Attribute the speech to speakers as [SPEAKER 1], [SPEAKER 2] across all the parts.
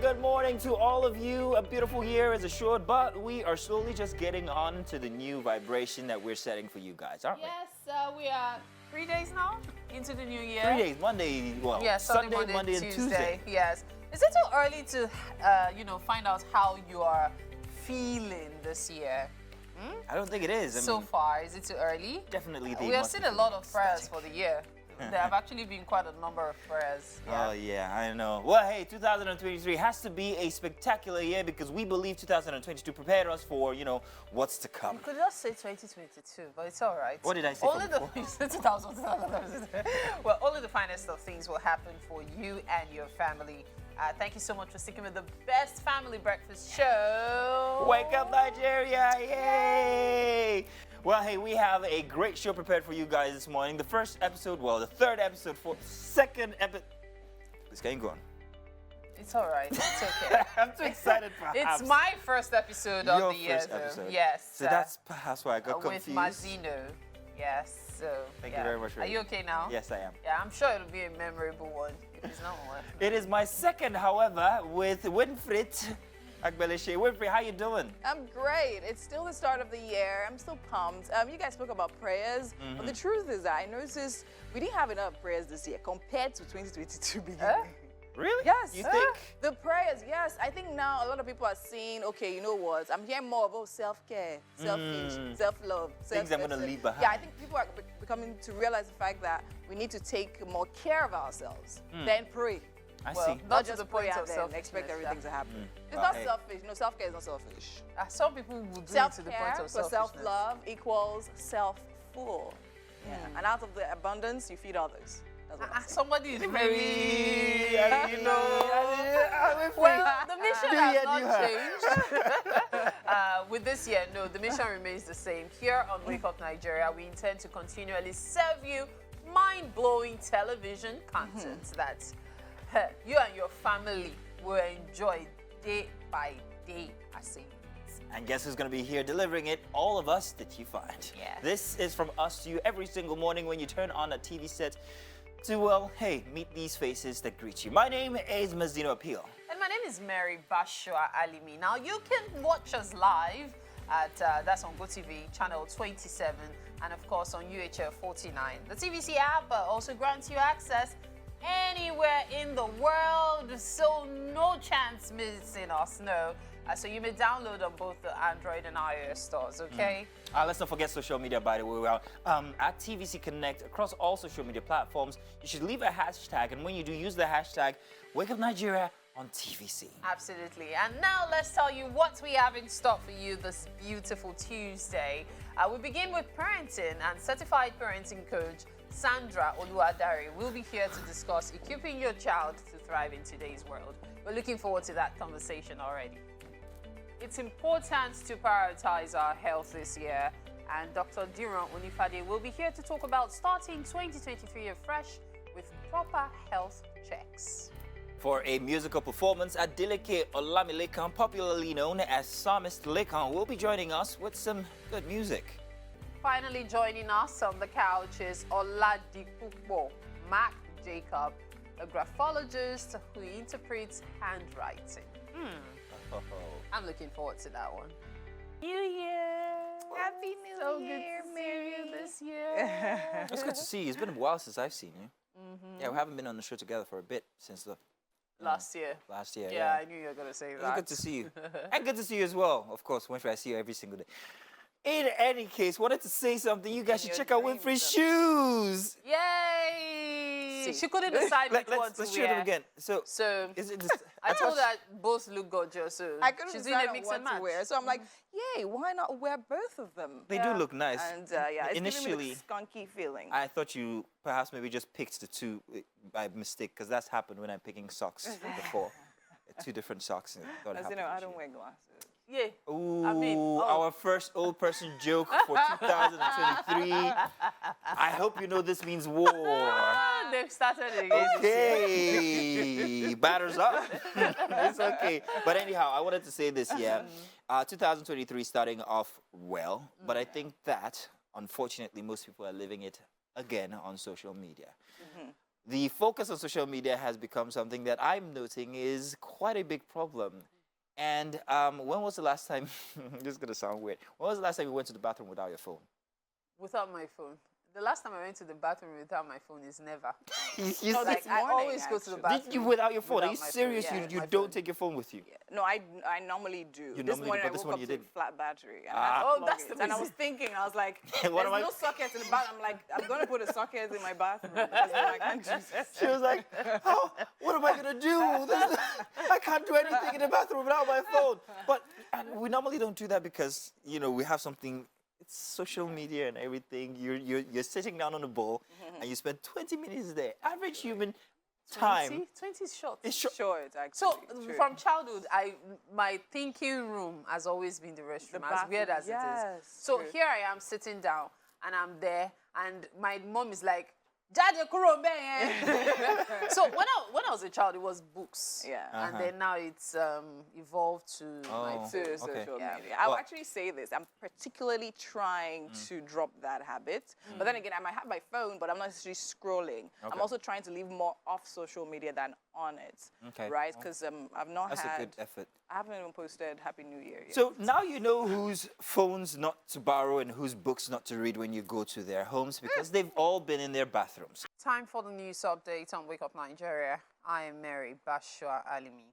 [SPEAKER 1] good morning to all of you. A beautiful year is assured, but we are slowly just getting on to the new vibration that we're setting for you guys, aren't
[SPEAKER 2] Yes, we are 3 days now into the new year.
[SPEAKER 1] 3 days, Monday, well,
[SPEAKER 2] yeah,
[SPEAKER 1] Sunday, Monday, and Tuesday.
[SPEAKER 2] Yes. Is it too early to, find out how you are feeling this year?
[SPEAKER 1] I don't think it is. I
[SPEAKER 2] So
[SPEAKER 1] mean,
[SPEAKER 2] far, is it too early?
[SPEAKER 1] definitely.
[SPEAKER 2] We have seen a lot of prayers for the year. There have actually been quite a number of prayers.
[SPEAKER 1] Oh, yeah, I know. Well, hey, 2023 has to be a spectacular year because we believe 2022 prepared us for, what's to come.
[SPEAKER 2] You could just say 2022, but it's all right.
[SPEAKER 1] What did I say?
[SPEAKER 2] Only well, only the finest of things will happen for you and your family. Thank you so much for sticking with the best family breakfast show.
[SPEAKER 1] Wake up, Nigeria! Yay! Well, hey, we have a great show prepared for you guys this morning. The first episode, well, the third episode for second episode. It's getting going.
[SPEAKER 2] It's all right. It's okay.
[SPEAKER 1] I'm too excited, perhaps.
[SPEAKER 2] It's my first episode
[SPEAKER 1] Your
[SPEAKER 2] of the year.
[SPEAKER 1] first episode.
[SPEAKER 2] Yes.
[SPEAKER 1] So that's perhaps why I got confused.
[SPEAKER 2] With Mazino. Yes. So.
[SPEAKER 1] Thank you very much.
[SPEAKER 2] Are you okay now?
[SPEAKER 1] Yes, I am.
[SPEAKER 2] Yeah, I'm sure it'll be a memorable one. It's not one.
[SPEAKER 1] It is my second, however, with Winfried Agbeleshe. Winfried, how you doing?
[SPEAKER 3] I'm great. It's still the start of the year. I'm still pumped. You guys spoke about prayers, but the truth is that I noticed we didn't have enough prayers this year compared to 2022 beginning.
[SPEAKER 1] Really?
[SPEAKER 3] Yes.
[SPEAKER 1] You think?
[SPEAKER 3] The prayers, yes. I think now a lot of people are saying, okay, you know what? I'm hearing more about self-care, selfish, self-love,
[SPEAKER 1] Things I'm going to leave behind.
[SPEAKER 3] Yeah, I think people are becoming to realize the fact that we need to take more care of ourselves, then pray.
[SPEAKER 1] I
[SPEAKER 3] Well,
[SPEAKER 1] see.
[SPEAKER 3] not
[SPEAKER 2] to
[SPEAKER 3] just
[SPEAKER 2] the
[SPEAKER 3] pray
[SPEAKER 2] point
[SPEAKER 3] and
[SPEAKER 2] of
[SPEAKER 3] then
[SPEAKER 2] selfishness,
[SPEAKER 3] expect everything to happen. It's
[SPEAKER 1] Well,
[SPEAKER 3] not
[SPEAKER 1] hey.
[SPEAKER 3] selfish. No, self-care is not selfish.
[SPEAKER 2] Some people will do it to the
[SPEAKER 3] Self-care
[SPEAKER 2] point of
[SPEAKER 3] plus
[SPEAKER 2] selfishness.
[SPEAKER 3] self-love equals self-full. Yeah. And out of the abundance, you feed others. That's what I'm saying.
[SPEAKER 2] Somebody is
[SPEAKER 1] Very,
[SPEAKER 2] very, Well, the mission has not changed. With this year, no, the mission remains the same. Here on Wake Up Nigeria, we intend to continually serve you mind-blowing television content that you and your family will enjoy day by day, I say.
[SPEAKER 1] And guess who's going to be here delivering it? All of us that you find.
[SPEAKER 2] Yes.
[SPEAKER 1] This is from us to you every single morning when you turn on a TV set to, well, hey, meet these faces that greet you. My name is Mazino Appeal.
[SPEAKER 2] And my name is Mary Bashua Alimi. Now, you can watch us live at, that's on GOTV, channel 27, and of course on UHF 49. The TVC app also grants you access anywhere in the world, so no chance missing us, no. So you may download on both the Android and iOS stores, okay?
[SPEAKER 1] Let's not forget social media, by the way. We're at TVC Connect across all social media platforms. You should leave a hashtag, and when you do, use the hashtag Wake Up Nigeria on TVC.
[SPEAKER 2] Absolutely. And now let's tell you what we have in stock for you this beautiful Tuesday. We begin with parenting, and certified parenting coach Sandra Oluwadare will be here to discuss equipping your child to thrive in today's world. We're looking forward to that conversation already. It's important to prioritize our health this year, and Dr. Diro will be here to talk about starting 2023 afresh with proper health checks.
[SPEAKER 1] For a musical performance, Adeleke Olamilekan, popularly known as Psalmist Lekan, will be joining us with some good music.
[SPEAKER 2] Finally joining us on the couch is Oladipupo Mark Jacob, a graphologist who interprets handwriting. I'm looking forward to that one. New Year!
[SPEAKER 3] Happy New Year,
[SPEAKER 2] Mary! This year.
[SPEAKER 1] It's good to see you. It's been a while since I've seen you. Yeah, we haven't been on the show together for a bit since the
[SPEAKER 2] Last year.
[SPEAKER 1] last year.
[SPEAKER 2] Yeah, I knew you were going to say
[SPEAKER 1] It's
[SPEAKER 2] that.
[SPEAKER 1] good to see you. And good to see you as well. Of course, Winfrey, I see you every single day. In any case, wanted to say something. You guys should
[SPEAKER 3] your
[SPEAKER 1] check out
[SPEAKER 3] dreams,
[SPEAKER 1] Winfrey's shoes.
[SPEAKER 2] Yay!
[SPEAKER 3] See.
[SPEAKER 2] She couldn't decide which one to
[SPEAKER 1] Let's show them
[SPEAKER 2] wear.
[SPEAKER 1] again. So,
[SPEAKER 2] So
[SPEAKER 1] is it just,
[SPEAKER 2] I told her both look gorgeous. So
[SPEAKER 3] I couldn't
[SPEAKER 2] she's doing
[SPEAKER 3] decide
[SPEAKER 2] a
[SPEAKER 3] on
[SPEAKER 2] mix
[SPEAKER 3] what
[SPEAKER 2] and match.
[SPEAKER 3] to wear, so I'm like, yay, why not wear both of them?
[SPEAKER 1] they do look nice.
[SPEAKER 3] And yeah, it's
[SPEAKER 1] Initially,
[SPEAKER 3] giving me the skunky feeling.
[SPEAKER 1] I thought you perhaps maybe just picked the two by mistake, because that's happened when I'm picking socks before. Two different socks. And thought it
[SPEAKER 3] As you
[SPEAKER 1] happened
[SPEAKER 3] know, I
[SPEAKER 1] with
[SPEAKER 3] don't
[SPEAKER 1] you.
[SPEAKER 3] wear glasses.
[SPEAKER 2] Yeah.
[SPEAKER 1] Ooh,
[SPEAKER 2] I mean,
[SPEAKER 1] our first old person joke for 2023. I hope you know this means war.
[SPEAKER 2] Ah, they've started again.
[SPEAKER 1] Okay, batters up. It's okay. But anyhow, I wanted to say this, 2023 starting off well, but I think that, unfortunately, most people are living it again on social media. the focus on social media has become something that I'm noting is quite a big problem. And when was the last time, this is going to sound weird, when was the last time you went to the bathroom without your phone?
[SPEAKER 2] Without my phone. The last time I went to the bathroom without my phone is never.
[SPEAKER 1] You
[SPEAKER 2] Like,
[SPEAKER 3] this
[SPEAKER 2] I
[SPEAKER 3] morning,
[SPEAKER 2] always go to the
[SPEAKER 3] actually.
[SPEAKER 2] bathroom.
[SPEAKER 1] Did you without your phone? Are you
[SPEAKER 2] without my phone,
[SPEAKER 1] serious?
[SPEAKER 2] yeah,
[SPEAKER 1] You
[SPEAKER 2] my
[SPEAKER 1] don't
[SPEAKER 2] phone.
[SPEAKER 1] take your phone with you?
[SPEAKER 3] Yeah. No, I normally do.
[SPEAKER 1] You
[SPEAKER 3] This
[SPEAKER 1] normally do,
[SPEAKER 3] morning
[SPEAKER 1] but
[SPEAKER 3] I
[SPEAKER 1] this
[SPEAKER 3] woke
[SPEAKER 1] one
[SPEAKER 3] up
[SPEAKER 1] you
[SPEAKER 3] to a
[SPEAKER 1] didn't.
[SPEAKER 3] flat battery. And
[SPEAKER 1] Ah.
[SPEAKER 2] Oh, that's the
[SPEAKER 3] And I was
[SPEAKER 2] reason.
[SPEAKER 3] thinking, I was like,
[SPEAKER 1] What
[SPEAKER 3] there's
[SPEAKER 1] am I-
[SPEAKER 3] no socket in the bathroom. I'm like, I'm going to put a socket in my bathroom because then I can't use it.
[SPEAKER 1] She was like, "How? What am I gonna do? I can't do anything in the bathroom without my phone." But we normally don't do that because we have something. It's social media and everything. You're sitting down on a ball and you spend 20 minutes there. Average human time.
[SPEAKER 2] 20 is short.
[SPEAKER 1] It's short.
[SPEAKER 3] Short, actually.
[SPEAKER 2] So
[SPEAKER 3] True.
[SPEAKER 2] from childhood, my thinking room has always been the restroom,
[SPEAKER 3] The
[SPEAKER 2] as weird
[SPEAKER 3] bathroom,
[SPEAKER 2] as it
[SPEAKER 3] yes,
[SPEAKER 2] is. So
[SPEAKER 3] true.
[SPEAKER 2] here I am sitting down, and I'm there, and my mom is like, "Jade kuro nbe yen." So when I was a child, it was books.
[SPEAKER 3] Yeah.
[SPEAKER 2] And then now it's evolved to my
[SPEAKER 1] Oh.
[SPEAKER 3] To
[SPEAKER 2] phone.
[SPEAKER 3] social
[SPEAKER 2] Yeah.
[SPEAKER 3] media. I'll
[SPEAKER 1] Well-
[SPEAKER 3] actually say this. I'm particularly trying to drop that habit. But then again, I might have my phone, but I'm not necessarily scrolling. I'm
[SPEAKER 1] Okay.
[SPEAKER 3] also trying to live more off social media than on it.
[SPEAKER 1] Okay.
[SPEAKER 3] Right? Because I've not
[SPEAKER 1] That's a
[SPEAKER 3] had...
[SPEAKER 1] good effort.
[SPEAKER 3] I haven't even posted Happy New Year yet.
[SPEAKER 1] So now you know whose phones not to borrow and whose books not to read when you go to their homes because they've all been in their bathrooms.
[SPEAKER 2] Time for the news update on Wake Up Nigeria. I am Mary Bashua Alimi.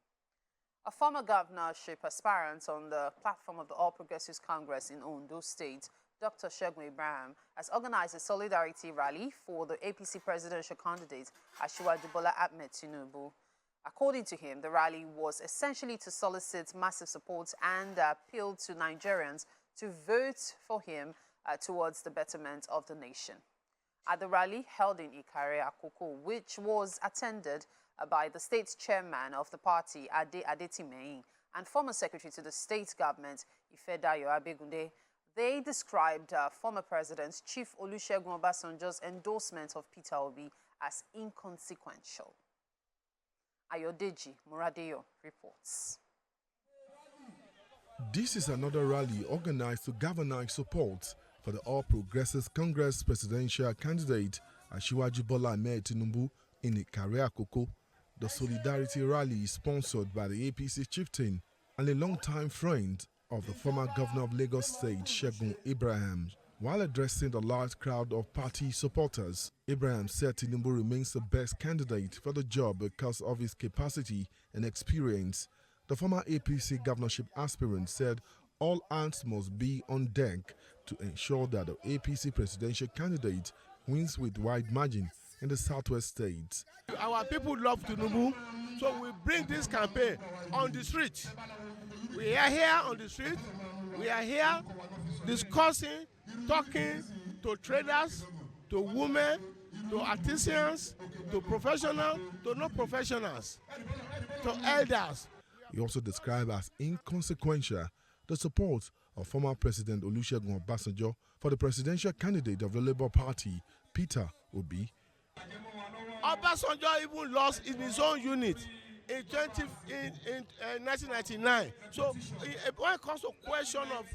[SPEAKER 2] A former governorship aspirant on the platform of the All Progressives Congress in Ondo State, Dr. Segun Abraham, has organized a solidarity rally for the APC presidential candidate, Asiwaju Bola Ahmed Tinubu. According to him, the rally was essentially to solicit massive support and appeal to Nigerians to vote for him towards the betterment of the nation. At the rally held in Ikare, Akoko, which was attended by the state chairman of the party, Ade Adetimehin, and former secretary to the state government, Ifedayo Abegunde, they described former President Chief Olusegun Obasanjo's endorsement of Peter Obi as inconsequential. Ayodeji Muradeyo reports.
[SPEAKER 4] This is another rally organized to galvanize support for the All Progressives Congress presidential candidate Asiwaju Bola Ahmed Tinubu in Ikare Akoko. The solidarity rally is sponsored by the APC chieftain and a longtime friend of the former governor of Lagos State, Segun Abraham. While addressing the large crowd of party supporters, Abraham said Tinubu remains the best candidate for the job because of his capacity and experience. The former APC governorship aspirant said all hands must be on deck to ensure that the APC presidential candidate wins with wide margin in the southwest states.
[SPEAKER 5] Our people love Tinubu, so we bring this campaign on the street. We are here on the street. We are here discussing, talking to traders, to women, to artisans, to professionals, to non-professionals, to elders.
[SPEAKER 4] He also described as inconsequential the support of former President Olusegun Obasanjo for the presidential candidate of the Labour Party, Peter Obi.
[SPEAKER 5] Obasanjo even lost in his own unit in 1999. So when it comes to question of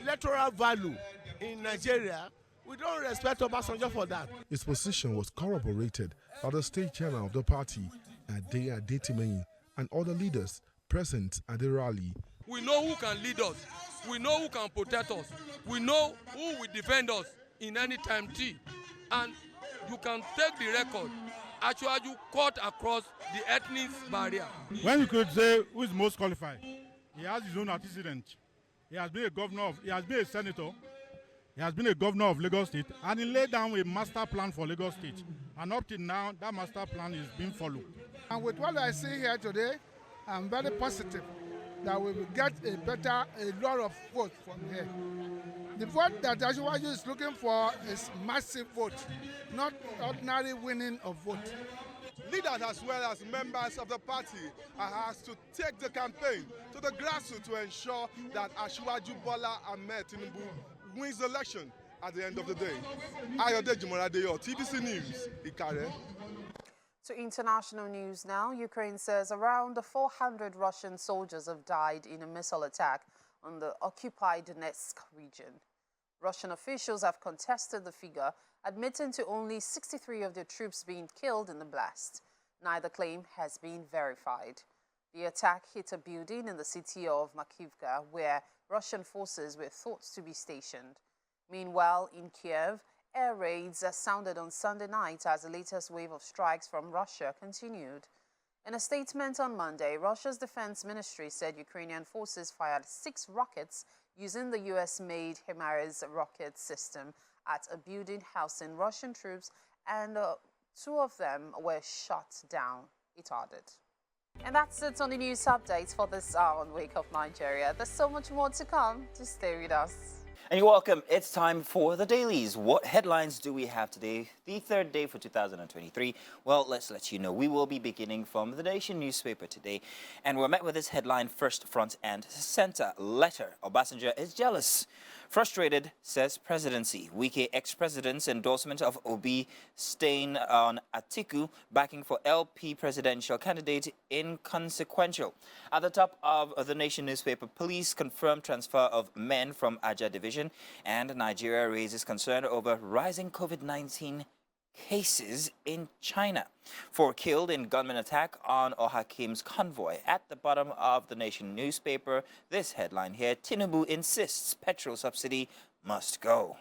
[SPEAKER 5] electoral value in Nigeria, we don't respect Obasanjo for that.
[SPEAKER 4] His position was corroborated by the state chairman of the party, Ade Adetimehin, and other leaders present at the rally.
[SPEAKER 6] We know who can lead us. We know who can protect us. We know who will defend us in any time T. And you can take the record. Actually, you cut across the ethnic barrier.
[SPEAKER 7] When you could say who is most qualified, he has his own antecedent. He has been a governor he has been a senator. He has been a governor of Lagos State, and he laid down a master plan for Lagos State. And up till now, that master plan is being followed.
[SPEAKER 8] And with what I see here today, I'm very positive that we will get a lot of votes from here. The vote that Asiwaju is looking for is massive vote, not ordinary winning of vote.
[SPEAKER 5] Leaders as well as members of the party are asked to take the campaign to the grassroots to ensure that Asiwaju Bola Ahmed Tinubu wins the election at the end of the day. Ayodeji Muradeyo, TVC News, Ikare.
[SPEAKER 2] To international news now, Ukraine says around 400 Russian soldiers have died in a missile attack on the occupied Donetsk region. Russian officials have contested the figure, admitting to only 63 of their troops being killed in the blast. Neither claim has been verified. The attack hit a building in the city of Makivka, where Russian forces were thought to be stationed. Meanwhile, in Kiev, air raids sounded on Sunday night as the latest wave of strikes from Russia continued. In a statement on Monday, Russia's defense ministry said Ukrainian forces fired 6 rockets using the US-made HIMARS rocket system at a building housing Russian troops, and 2 of them were shot down, it added. And that's it on the news updates for this hour on Wake Up Nigeria. There's so much more to come. Just stay with us.
[SPEAKER 1] And you're welcome. It's time for the dailies. What headlines do we have today, the 3rd day for 2023? Well, let's let you know. We will be beginning from the Nation newspaper today. And we're met with this headline first, front and center. Letter. Obasanjo is jealous. Frustrated, says presidency. Wike ex-president's endorsement of Obi staying on Atiku, backing for LP presidential candidate, inconsequential. At the top of the Nation newspaper, police confirm transfer of men from Aja division, and Nigeria raises concern over rising COVID-19 cases in China. 4 killed in gunman attack on Ohakim's convoy. At the bottom of the Nation newspaper, this headline here, Tinubu insists petrol subsidy must go.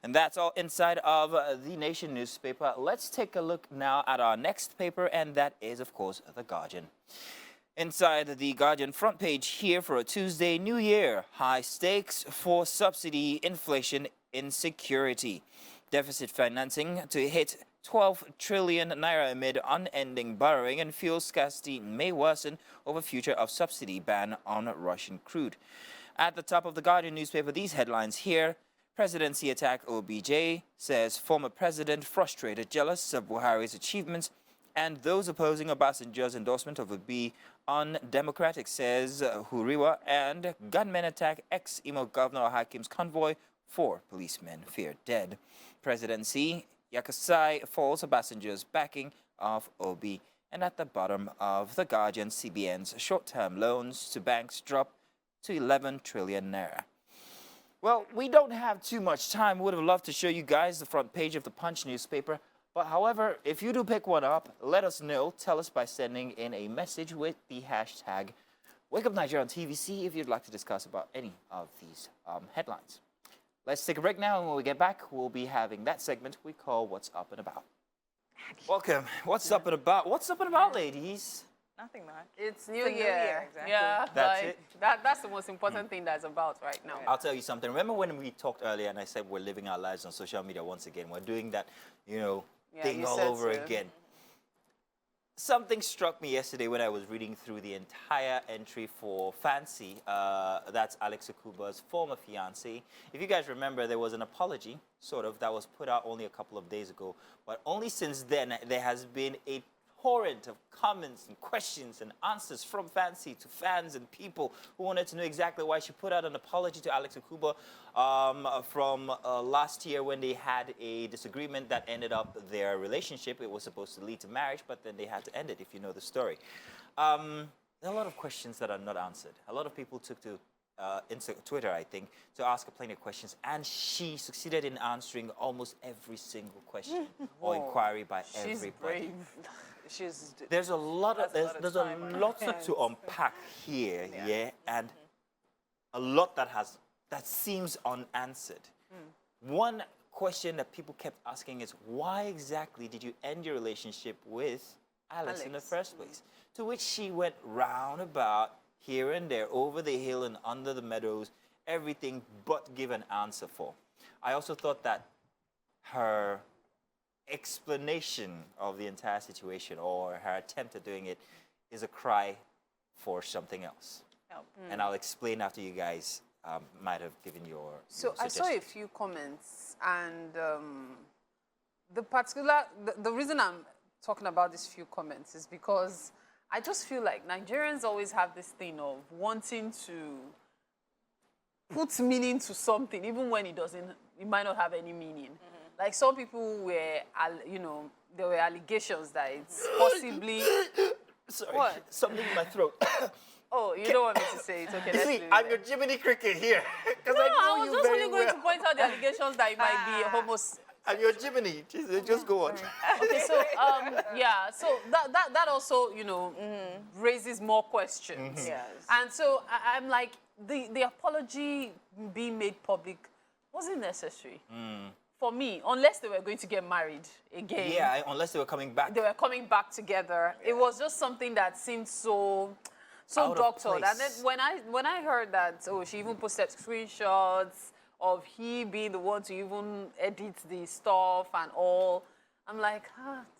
[SPEAKER 1] And that's all inside of the Nation newspaper. Let's take a look now at our next paper, and that is, of course, The Guardian. Inside the Guardian front page here for a Tuesday, New Year, high stakes for subsidy, inflation, insecurity. Deficit financing to hit 12 trillion naira amid unending borrowing, and fuel scarcity may worsen over future of subsidy ban on Russian crude. At the top of the Guardian newspaper, these headlines here. Presidency attack OBJ, says former president frustrated, jealous of Buhari's achievements, and those opposing Obasanjo's endorsement of Obi undemocratic, says Huriwa, and gunmen attack ex-Imo Governor Hakim's convoy, 4 policemen feared dead. Presidency, Yakasai falls Obasanjo's backing of Obi. And at the bottom of the Guardian, CBN's short-term loans to banks drop to 11 trillion naira. Well, we don't have too much time. We would have loved to show you guys the front page of the Punch newspaper. But however, if you do pick one up, let us know. Tell us by sending in a message with the hashtag Wake Up Nigeria on TVC if you'd like to discuss about any of these headlines. Let's take a break now, and when we get back, we'll be having that segment we call What's Up and About. Welcome. What's up and about? What's up and about, ladies?
[SPEAKER 3] Nothing much.
[SPEAKER 2] It's New
[SPEAKER 3] It's a new
[SPEAKER 2] Year.
[SPEAKER 3] year, exactly.
[SPEAKER 2] Yeah,
[SPEAKER 1] That's
[SPEAKER 2] like,
[SPEAKER 1] it?
[SPEAKER 2] That's the most important thing that's about right now.
[SPEAKER 1] I'll tell you something. Remember when we talked earlier and I said we're living our lives on social media once again? We're doing that, thing
[SPEAKER 2] you
[SPEAKER 1] all
[SPEAKER 2] said
[SPEAKER 1] over
[SPEAKER 2] so.
[SPEAKER 1] again. Something struck me yesterday when I was reading through the entire entry for Fancy. That's Alex Akuba's former fiancée. If you guys remember, there was an apology, sort of, that was put out only a couple of days ago. But only since then, there has been a torrent of comments and questions and answers from Fancy to fans and people who wanted to know exactly why she put out an apology to Alex Akuba from last year when they had a disagreement that ended up their relationship. It was supposed to lead to marriage, but then they had to end it, if you know the story. There are a lot of questions that are not answered. A lot of people took to Twitter, I think, to ask her plenty of questions, and she succeeded in answering almost every single question or inquiry by
[SPEAKER 2] She's
[SPEAKER 1] everybody.
[SPEAKER 2] brave.
[SPEAKER 1] There's a lot of there's a
[SPEAKER 3] time on
[SPEAKER 1] lot
[SPEAKER 3] her
[SPEAKER 1] to unpack here, and a lot that seems unanswered. One question that people kept asking is, why exactly did you end your relationship with Alex in the first place? To which she went roundabout, here and there, over the hill and under the meadows, everything but give an answer for. I also thought that her explanation of the entire situation, or her attempt at doing it, is a cry for something else. And I'll explain after you guys might have given your
[SPEAKER 2] So I saw a
[SPEAKER 1] suggestions.
[SPEAKER 2] few comments, and the reason I'm talking about these few comments is because I just feel like Nigerians always have this thing of wanting to put meaning to something, even when it might not have any meaning. Like some people were, there were allegations that it's possibly
[SPEAKER 1] Sorry,
[SPEAKER 2] What?
[SPEAKER 1] something in my throat.
[SPEAKER 2] Oh, you don't want me to say it. Okay,
[SPEAKER 1] You
[SPEAKER 2] let's
[SPEAKER 1] see,
[SPEAKER 2] leave
[SPEAKER 1] I'm
[SPEAKER 2] it.
[SPEAKER 1] your Jiminy Cricket here. Because
[SPEAKER 2] No,
[SPEAKER 1] I know
[SPEAKER 2] I was
[SPEAKER 1] you
[SPEAKER 2] just
[SPEAKER 1] very
[SPEAKER 2] only going
[SPEAKER 1] well.
[SPEAKER 2] to point out the allegations that it might be homosexual.
[SPEAKER 1] I'm your Jiminy. Just go on.
[SPEAKER 2] Okay, so yeah, so that also raises more questions.
[SPEAKER 3] Yes.
[SPEAKER 2] And so I'm like, the apology being made public wasn't necessary for me, unless they were going to get married again.
[SPEAKER 1] Yeah, unless they were coming back.
[SPEAKER 2] They were coming back together. It was just something that seemed so
[SPEAKER 1] Out of
[SPEAKER 2] doctored. And then
[SPEAKER 1] place.
[SPEAKER 2] when I heard that, she even posted screenshots of he being the one to even edit the stuff and all, I'm like,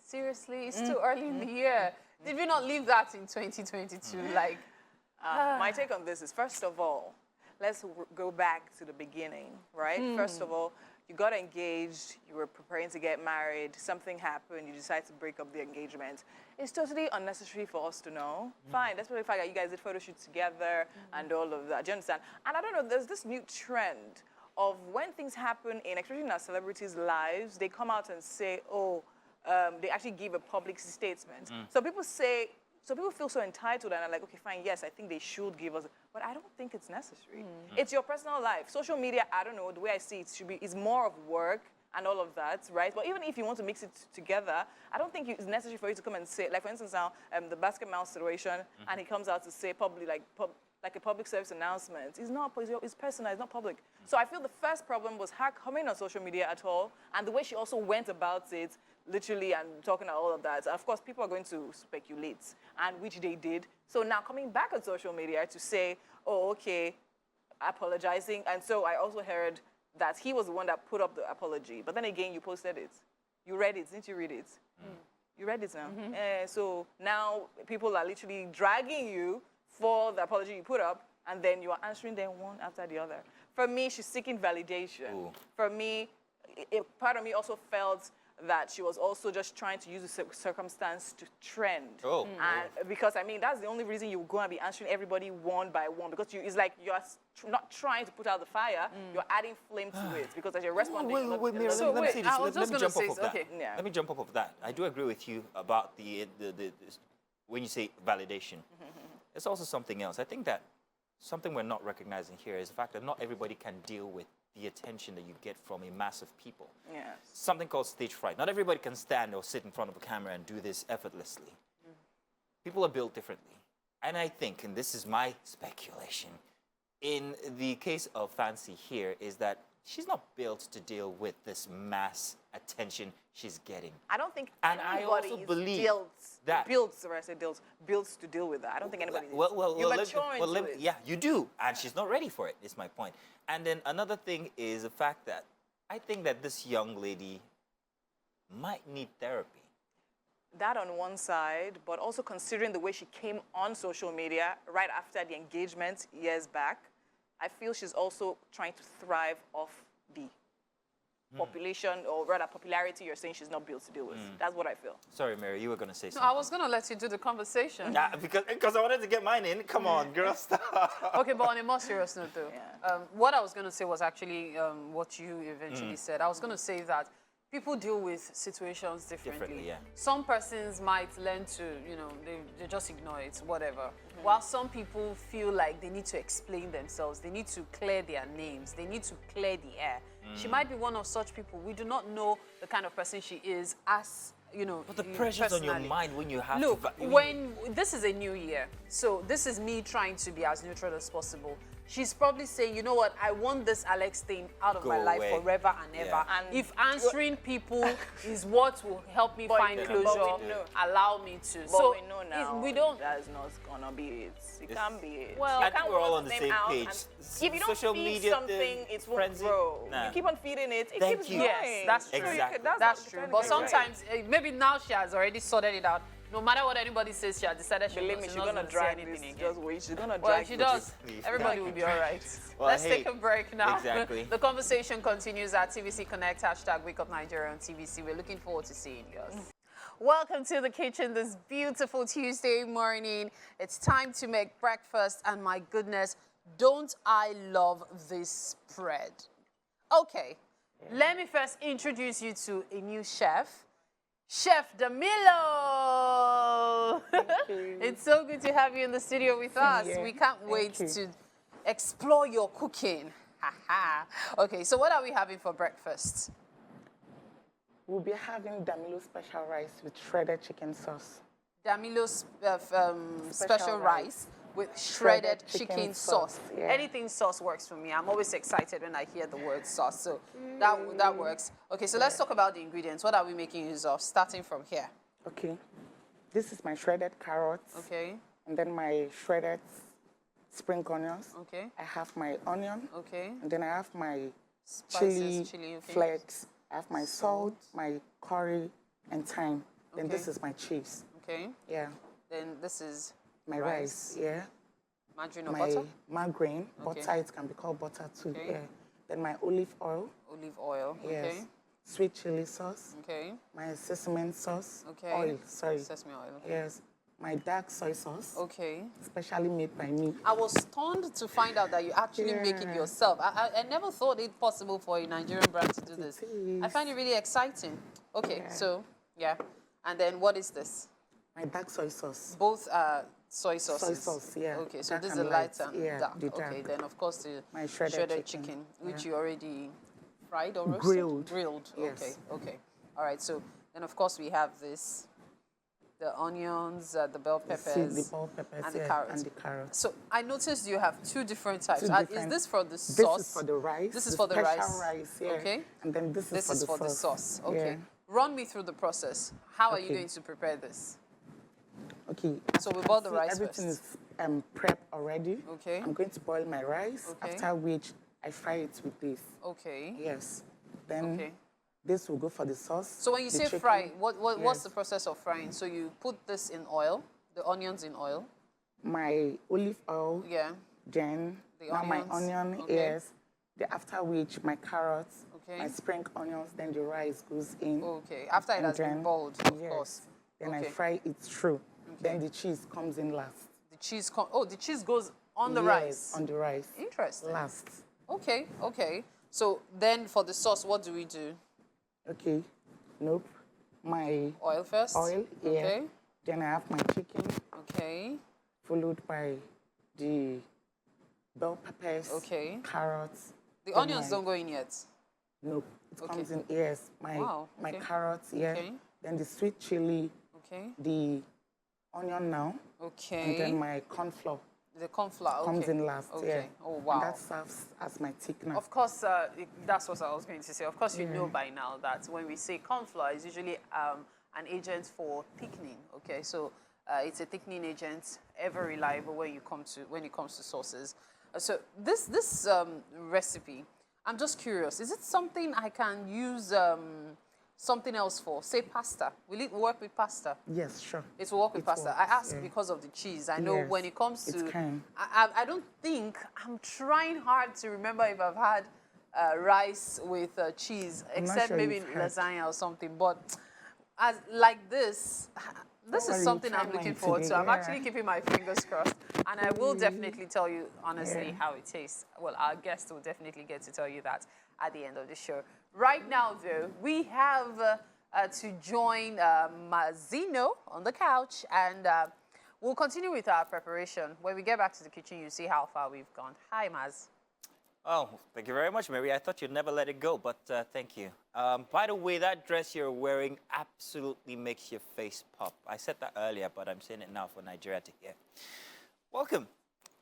[SPEAKER 2] seriously, it's too early in the year. Did we not leave that in 2022? Like,
[SPEAKER 3] my take on this is, first of all, let's go back to the beginning, right? First of all, you got engaged, you were preparing to get married, something happened, you decided to break up the engagement. It's totally unnecessary for us to know. Fine, that's the fact that you guys did photo shoots together and all of that. Do you understand? And I don't know, there's this new trend of when things happen especially in our celebrities' lives, they come out and say, they actually give a public statement. So people feel so entitled and are like, okay, fine, yes, I think they should give us, but I don't think it's necessary. It's your personal life. Social media, I don't know, the way I see it is more of work and all of that, right? But even if you want to mix it together, I don't think it's necessary for you to come and say, like for instance now, the basket mouse situation, and he comes out to say publicly, like a public service announcement. It's personal, it's not public. So I feel the first problem was her coming on social media at all, and the way she also went about it, literally, and talking about all of that. Of course, people are going to speculate, and which they did. So now coming back on social media to say, okay, apologizing. And so I also heard that he was the one that put up the apology. But then again, you posted it. You read it, didn't you read it? You read it now. So now people are literally dragging you for the apology you put up, and then you are answering them one after the other. For me, she's seeking validation.
[SPEAKER 1] Ooh.
[SPEAKER 3] For me, part of me also felt that she was also just trying to use the circumstance to trend. And because, I mean, that's the only reason you're going to be answering everybody one by one, because it's like you're not trying to put out the fire, you're adding flame to it, because as you're responding...
[SPEAKER 1] Wait, Mira,
[SPEAKER 2] So
[SPEAKER 1] let me
[SPEAKER 2] wait,
[SPEAKER 1] say this.
[SPEAKER 2] I was
[SPEAKER 1] Let
[SPEAKER 2] just
[SPEAKER 1] me
[SPEAKER 2] gonna
[SPEAKER 1] jump off
[SPEAKER 2] say,
[SPEAKER 1] of that.
[SPEAKER 2] okay.
[SPEAKER 3] Yeah.
[SPEAKER 1] Let me jump off of that. I do agree with you about the when you say validation. It's also something else. I think that something we're not recognizing here is the fact that not everybody can deal with the attention that you get from a mass of people.
[SPEAKER 3] Yes.
[SPEAKER 1] Something called stage fright. Not everybody can stand or sit in front of a camera and do this effortlessly. People are built differently. And I think, and this is my speculation, in the case of Fancy here, is that she's not built to deal with this mass attention she's getting.
[SPEAKER 3] I don't think
[SPEAKER 1] And I
[SPEAKER 3] anybody
[SPEAKER 1] also
[SPEAKER 3] is
[SPEAKER 1] believe
[SPEAKER 3] built
[SPEAKER 1] that-
[SPEAKER 3] built to deal with that. I don't think anybody is.
[SPEAKER 1] Well,
[SPEAKER 3] you
[SPEAKER 1] let-
[SPEAKER 3] mature
[SPEAKER 1] well,
[SPEAKER 3] into
[SPEAKER 1] let-
[SPEAKER 3] it.
[SPEAKER 1] yeah, you do, and she's not ready for it, is my point. And then another thing is the fact that I think that this young lady might need therapy.
[SPEAKER 3] That on one side, but also considering the way she came on social media right after the engagement years back, I feel she's also trying to thrive off the population, or rather popularity you're saying she's not built to deal with. That's what I feel.
[SPEAKER 1] Sorry, Mary, you were going to say
[SPEAKER 2] no,
[SPEAKER 1] something.
[SPEAKER 2] I was going to let you do the conversation.
[SPEAKER 1] Nah, because I wanted to get mine in. Come on, girl, stop.
[SPEAKER 2] Okay, but on a more serious note, though,
[SPEAKER 3] Yeah.
[SPEAKER 2] what I was going to say was actually what you eventually said. I was going to say that people deal with situations differently.
[SPEAKER 1] Yeah.
[SPEAKER 2] Some persons might learn to, they just ignore it, whatever. While some people feel like they need to explain themselves, they need to clear their names, they need to clear the air. She might be one of such people. We do not know the kind of person she is as,
[SPEAKER 1] But the pressure's on your
[SPEAKER 2] personally.
[SPEAKER 1] mind when you have
[SPEAKER 2] Look,
[SPEAKER 1] to...
[SPEAKER 2] when this is a new year, so this is me trying to be as neutral as possible. She's probably saying, you know what, I want this Alex thing out of
[SPEAKER 1] Go
[SPEAKER 2] my life
[SPEAKER 1] away.
[SPEAKER 2] forever and ever.
[SPEAKER 1] Yeah.
[SPEAKER 3] And
[SPEAKER 2] if answering people is what will help me
[SPEAKER 3] But
[SPEAKER 2] find
[SPEAKER 3] we
[SPEAKER 2] closure,
[SPEAKER 3] know.
[SPEAKER 2] allow me to.
[SPEAKER 3] But
[SPEAKER 2] so
[SPEAKER 3] we know now
[SPEAKER 2] we don't.
[SPEAKER 3] that's not gonna be it. It can't be it.
[SPEAKER 2] Well,
[SPEAKER 3] You
[SPEAKER 2] I
[SPEAKER 1] think
[SPEAKER 3] can't
[SPEAKER 1] we're all
[SPEAKER 3] want
[SPEAKER 1] on
[SPEAKER 3] to
[SPEAKER 1] the
[SPEAKER 3] name
[SPEAKER 1] same
[SPEAKER 3] out
[SPEAKER 1] page.
[SPEAKER 3] and if you don't
[SPEAKER 1] Social
[SPEAKER 3] feed
[SPEAKER 1] media,
[SPEAKER 3] something, it won't
[SPEAKER 1] frenzy,
[SPEAKER 3] grow.
[SPEAKER 1] nah.
[SPEAKER 3] You keep on feeding it, it
[SPEAKER 1] Thank
[SPEAKER 3] keeps
[SPEAKER 1] you.
[SPEAKER 3] growing.
[SPEAKER 2] Yes, that's true.
[SPEAKER 1] Exactly.
[SPEAKER 2] That's true. But sometimes, maybe now she has already sorted it out. No matter what anybody says, she has decided
[SPEAKER 3] Believe me,
[SPEAKER 2] she's
[SPEAKER 3] she's
[SPEAKER 2] not
[SPEAKER 3] gonna
[SPEAKER 2] going to say
[SPEAKER 3] drag
[SPEAKER 2] anything
[SPEAKER 3] this.
[SPEAKER 2] again.
[SPEAKER 3] Just wait, she's gonna
[SPEAKER 2] Well,
[SPEAKER 3] drag
[SPEAKER 2] if she
[SPEAKER 3] this.
[SPEAKER 2] does,
[SPEAKER 1] Please.
[SPEAKER 2] everybody will be all right.
[SPEAKER 1] Well,
[SPEAKER 2] Let's
[SPEAKER 1] hey,
[SPEAKER 2] take a break now.
[SPEAKER 1] exactly.
[SPEAKER 2] The conversation continues at TVC Connect, #Wake Up Nigeria on TVC. We're looking forward to seeing you guys. Welcome to the kitchen this beautiful Tuesday morning. It's time to make breakfast, and my goodness, don't I love this spread. Okay, let me first introduce you to a new chef. Chef Damilo. It's so good to have you in the studio with us.
[SPEAKER 9] here.
[SPEAKER 2] We can't wait to explore your cooking. Okay, so what are we having for breakfast?
[SPEAKER 9] We'll be having Damilo special rice with shredded chicken sauce.
[SPEAKER 2] Damilo's special rice with shredded chicken sauce.
[SPEAKER 9] Yeah.
[SPEAKER 2] Anything sauce works for me. I'm always excited when I hear the word sauce, so that works. Okay, so let's talk about the ingredients. What are we making use of, starting from here?
[SPEAKER 9] Okay. This is my shredded carrots.
[SPEAKER 2] Okay,
[SPEAKER 9] And then my shredded spring onions.
[SPEAKER 2] okay,
[SPEAKER 9] I have my onion.
[SPEAKER 2] okay.
[SPEAKER 9] And then I have my
[SPEAKER 2] Spices,
[SPEAKER 9] chili
[SPEAKER 2] okay.
[SPEAKER 9] flakes. I have my salt, my curry, and thyme. Then this is my cheese.
[SPEAKER 2] Okay,
[SPEAKER 9] Yeah.
[SPEAKER 2] then this is
[SPEAKER 9] My rice. Yeah.
[SPEAKER 2] margarine or
[SPEAKER 9] My
[SPEAKER 2] butter?
[SPEAKER 9] margarine.
[SPEAKER 2] Okay.
[SPEAKER 9] Butter, it can be called butter too.
[SPEAKER 2] Okay.
[SPEAKER 9] Yeah. Then my olive oil.
[SPEAKER 2] Olive oil,
[SPEAKER 9] Yes.
[SPEAKER 2] okay,
[SPEAKER 9] Sweet chili sauce.
[SPEAKER 2] okay,
[SPEAKER 9] My sesame sauce.
[SPEAKER 2] okay.
[SPEAKER 9] Oil, sorry.
[SPEAKER 2] Sesame oil, okay.
[SPEAKER 9] Yes. My dark soy sauce.
[SPEAKER 2] Okay.
[SPEAKER 9] Specially made by me.
[SPEAKER 2] I was stunned to find out that you actually make it
[SPEAKER 9] Yeah.
[SPEAKER 2] yourself. I never thought it possible for a Nigerian brand to do this.
[SPEAKER 9] is.
[SPEAKER 2] I find it really exciting. Okay,
[SPEAKER 9] Yeah.
[SPEAKER 2] so, yeah. And then what is this?
[SPEAKER 9] My dark soy sauce.
[SPEAKER 2] Both are soy sauces.
[SPEAKER 9] Soy sauce, yeah.
[SPEAKER 2] Okay, so
[SPEAKER 9] Dark
[SPEAKER 2] this is
[SPEAKER 9] and
[SPEAKER 2] the light
[SPEAKER 9] light.
[SPEAKER 2] and
[SPEAKER 9] Yeah,
[SPEAKER 2] dark.
[SPEAKER 9] the
[SPEAKER 2] Okay,
[SPEAKER 9] dark.
[SPEAKER 2] then of course the
[SPEAKER 9] My shredded chicken.
[SPEAKER 2] chicken, which
[SPEAKER 9] Yeah.
[SPEAKER 2] you already fried or roasted?
[SPEAKER 9] Grilled.
[SPEAKER 2] Grilled,
[SPEAKER 9] Yes.
[SPEAKER 2] okay, okay. All right, so then of course we have this, the onions, the bell peppers,
[SPEAKER 9] The bell peppers,
[SPEAKER 2] and the
[SPEAKER 9] yeah,
[SPEAKER 2] carrots.
[SPEAKER 9] and the carrots.
[SPEAKER 2] So I noticed you have two different types.
[SPEAKER 9] Two
[SPEAKER 2] Is
[SPEAKER 9] different-
[SPEAKER 2] this for the
[SPEAKER 9] This
[SPEAKER 2] sauce?
[SPEAKER 9] is for the rice.
[SPEAKER 2] This is for the
[SPEAKER 9] special
[SPEAKER 2] rice.
[SPEAKER 9] yeah.
[SPEAKER 2] Okay.
[SPEAKER 9] And then this
[SPEAKER 2] This
[SPEAKER 9] is
[SPEAKER 2] is
[SPEAKER 9] for
[SPEAKER 2] for
[SPEAKER 9] the
[SPEAKER 2] the sauce. Okay.
[SPEAKER 9] Yeah.
[SPEAKER 2] Run me through the process. How are you
[SPEAKER 9] Okay.
[SPEAKER 2] going to prepare this?
[SPEAKER 9] Okay.
[SPEAKER 2] So we boil the rice
[SPEAKER 9] Everything
[SPEAKER 2] first.
[SPEAKER 9] is prepped already.
[SPEAKER 2] Okay.
[SPEAKER 9] I'm going to boil my rice.
[SPEAKER 2] Okay.
[SPEAKER 9] After which I fry it with this.
[SPEAKER 2] Okay.
[SPEAKER 9] Yes. Then
[SPEAKER 2] Okay.
[SPEAKER 9] this will go for the sauce.
[SPEAKER 2] So when you
[SPEAKER 9] the
[SPEAKER 2] say
[SPEAKER 9] chicken.
[SPEAKER 2] fry, what's
[SPEAKER 9] Yes.
[SPEAKER 2] the process of frying? So you put this in oil, the onions in oil.
[SPEAKER 9] My olive oil.
[SPEAKER 2] Yeah.
[SPEAKER 9] Then
[SPEAKER 2] The
[SPEAKER 9] now my
[SPEAKER 2] onions,
[SPEAKER 9] onion,
[SPEAKER 2] okay.
[SPEAKER 9] yes. After which my carrots,
[SPEAKER 2] Okay.
[SPEAKER 9] my spring onions, then the rice goes in.
[SPEAKER 2] Okay. After it
[SPEAKER 9] And
[SPEAKER 2] has been
[SPEAKER 9] then-
[SPEAKER 2] boiled, of
[SPEAKER 9] yes.
[SPEAKER 2] course.
[SPEAKER 9] Then I
[SPEAKER 2] Okay.
[SPEAKER 9] fry it through. Then the cheese comes in last.
[SPEAKER 2] The cheese. The cheese goes on the
[SPEAKER 9] Yes,
[SPEAKER 2] rice.
[SPEAKER 9] on the rice.
[SPEAKER 2] Interesting.
[SPEAKER 9] Last.
[SPEAKER 2] Okay. Okay. So then for the sauce, what do we do?
[SPEAKER 9] Okay. Nope. My
[SPEAKER 2] Oil first.
[SPEAKER 9] oil, yeah.
[SPEAKER 2] Okay.
[SPEAKER 9] Then I have my chicken,
[SPEAKER 2] Okay.
[SPEAKER 9] followed by the bell peppers,
[SPEAKER 2] Okay.
[SPEAKER 9] carrots.
[SPEAKER 2] The
[SPEAKER 9] then
[SPEAKER 2] onions
[SPEAKER 9] my-
[SPEAKER 2] don't go in yet.
[SPEAKER 9] Nope. It
[SPEAKER 2] Okay.
[SPEAKER 9] comes in, yes. My
[SPEAKER 2] Wow,
[SPEAKER 9] my
[SPEAKER 2] okay.
[SPEAKER 9] carrots, yeah.
[SPEAKER 2] Okay.
[SPEAKER 9] Then the sweet chili,
[SPEAKER 2] Okay.
[SPEAKER 9] the onion now,
[SPEAKER 2] Okay.
[SPEAKER 9] and then my corn flour
[SPEAKER 2] the corn flour.
[SPEAKER 9] comes
[SPEAKER 2] okay.
[SPEAKER 9] in last.
[SPEAKER 2] Okay.
[SPEAKER 9] Yeah.
[SPEAKER 2] Oh
[SPEAKER 9] And
[SPEAKER 2] wow.
[SPEAKER 9] that serves as my thickener.
[SPEAKER 2] Of course, that's what I was going to say. Of course, you know by now that when we say corn flour, it's usually an agent for thickening. Okay, so it's a thickening agent, ever reliable when it comes to sauces. So this recipe, I'm just curious. Is it something I can use something else for? Say pasta. Will it work with pasta?
[SPEAKER 9] Yes, sure.
[SPEAKER 2] It will work with
[SPEAKER 9] It
[SPEAKER 2] pasta.
[SPEAKER 9] works,
[SPEAKER 2] I ask
[SPEAKER 9] yeah.
[SPEAKER 2] because of the cheese. I know
[SPEAKER 9] Yes,
[SPEAKER 2] when it comes
[SPEAKER 9] it
[SPEAKER 2] to,
[SPEAKER 9] can.
[SPEAKER 2] I don't think, I'm trying hard to remember if I've had rice with cheese,
[SPEAKER 9] I'm not
[SPEAKER 2] except
[SPEAKER 9] sure
[SPEAKER 2] maybe
[SPEAKER 9] you've had.
[SPEAKER 2] lasagna or something. But as like this
[SPEAKER 9] Don't
[SPEAKER 2] is
[SPEAKER 9] worry,
[SPEAKER 2] something
[SPEAKER 9] try
[SPEAKER 2] I'm looking
[SPEAKER 9] mine
[SPEAKER 2] forward
[SPEAKER 9] today,
[SPEAKER 2] to. I'm
[SPEAKER 9] yeah.
[SPEAKER 2] actually keeping my fingers crossed. And I will definitely tell you honestly how it tastes. Well, our guest will definitely get to tell you that at the end of the show. Right now, though, we have to join Mazino on the couch, and we'll continue with our preparation. When we get back to the kitchen, you see how far we've gone. Hi, Maz.
[SPEAKER 1] Oh, thank you very much, Mary. I thought you'd never let it go, but thank you. By the way, that dress you're wearing absolutely makes your face pop. I said that earlier, but I'm saying it now for Nigeria to hear. Welcome.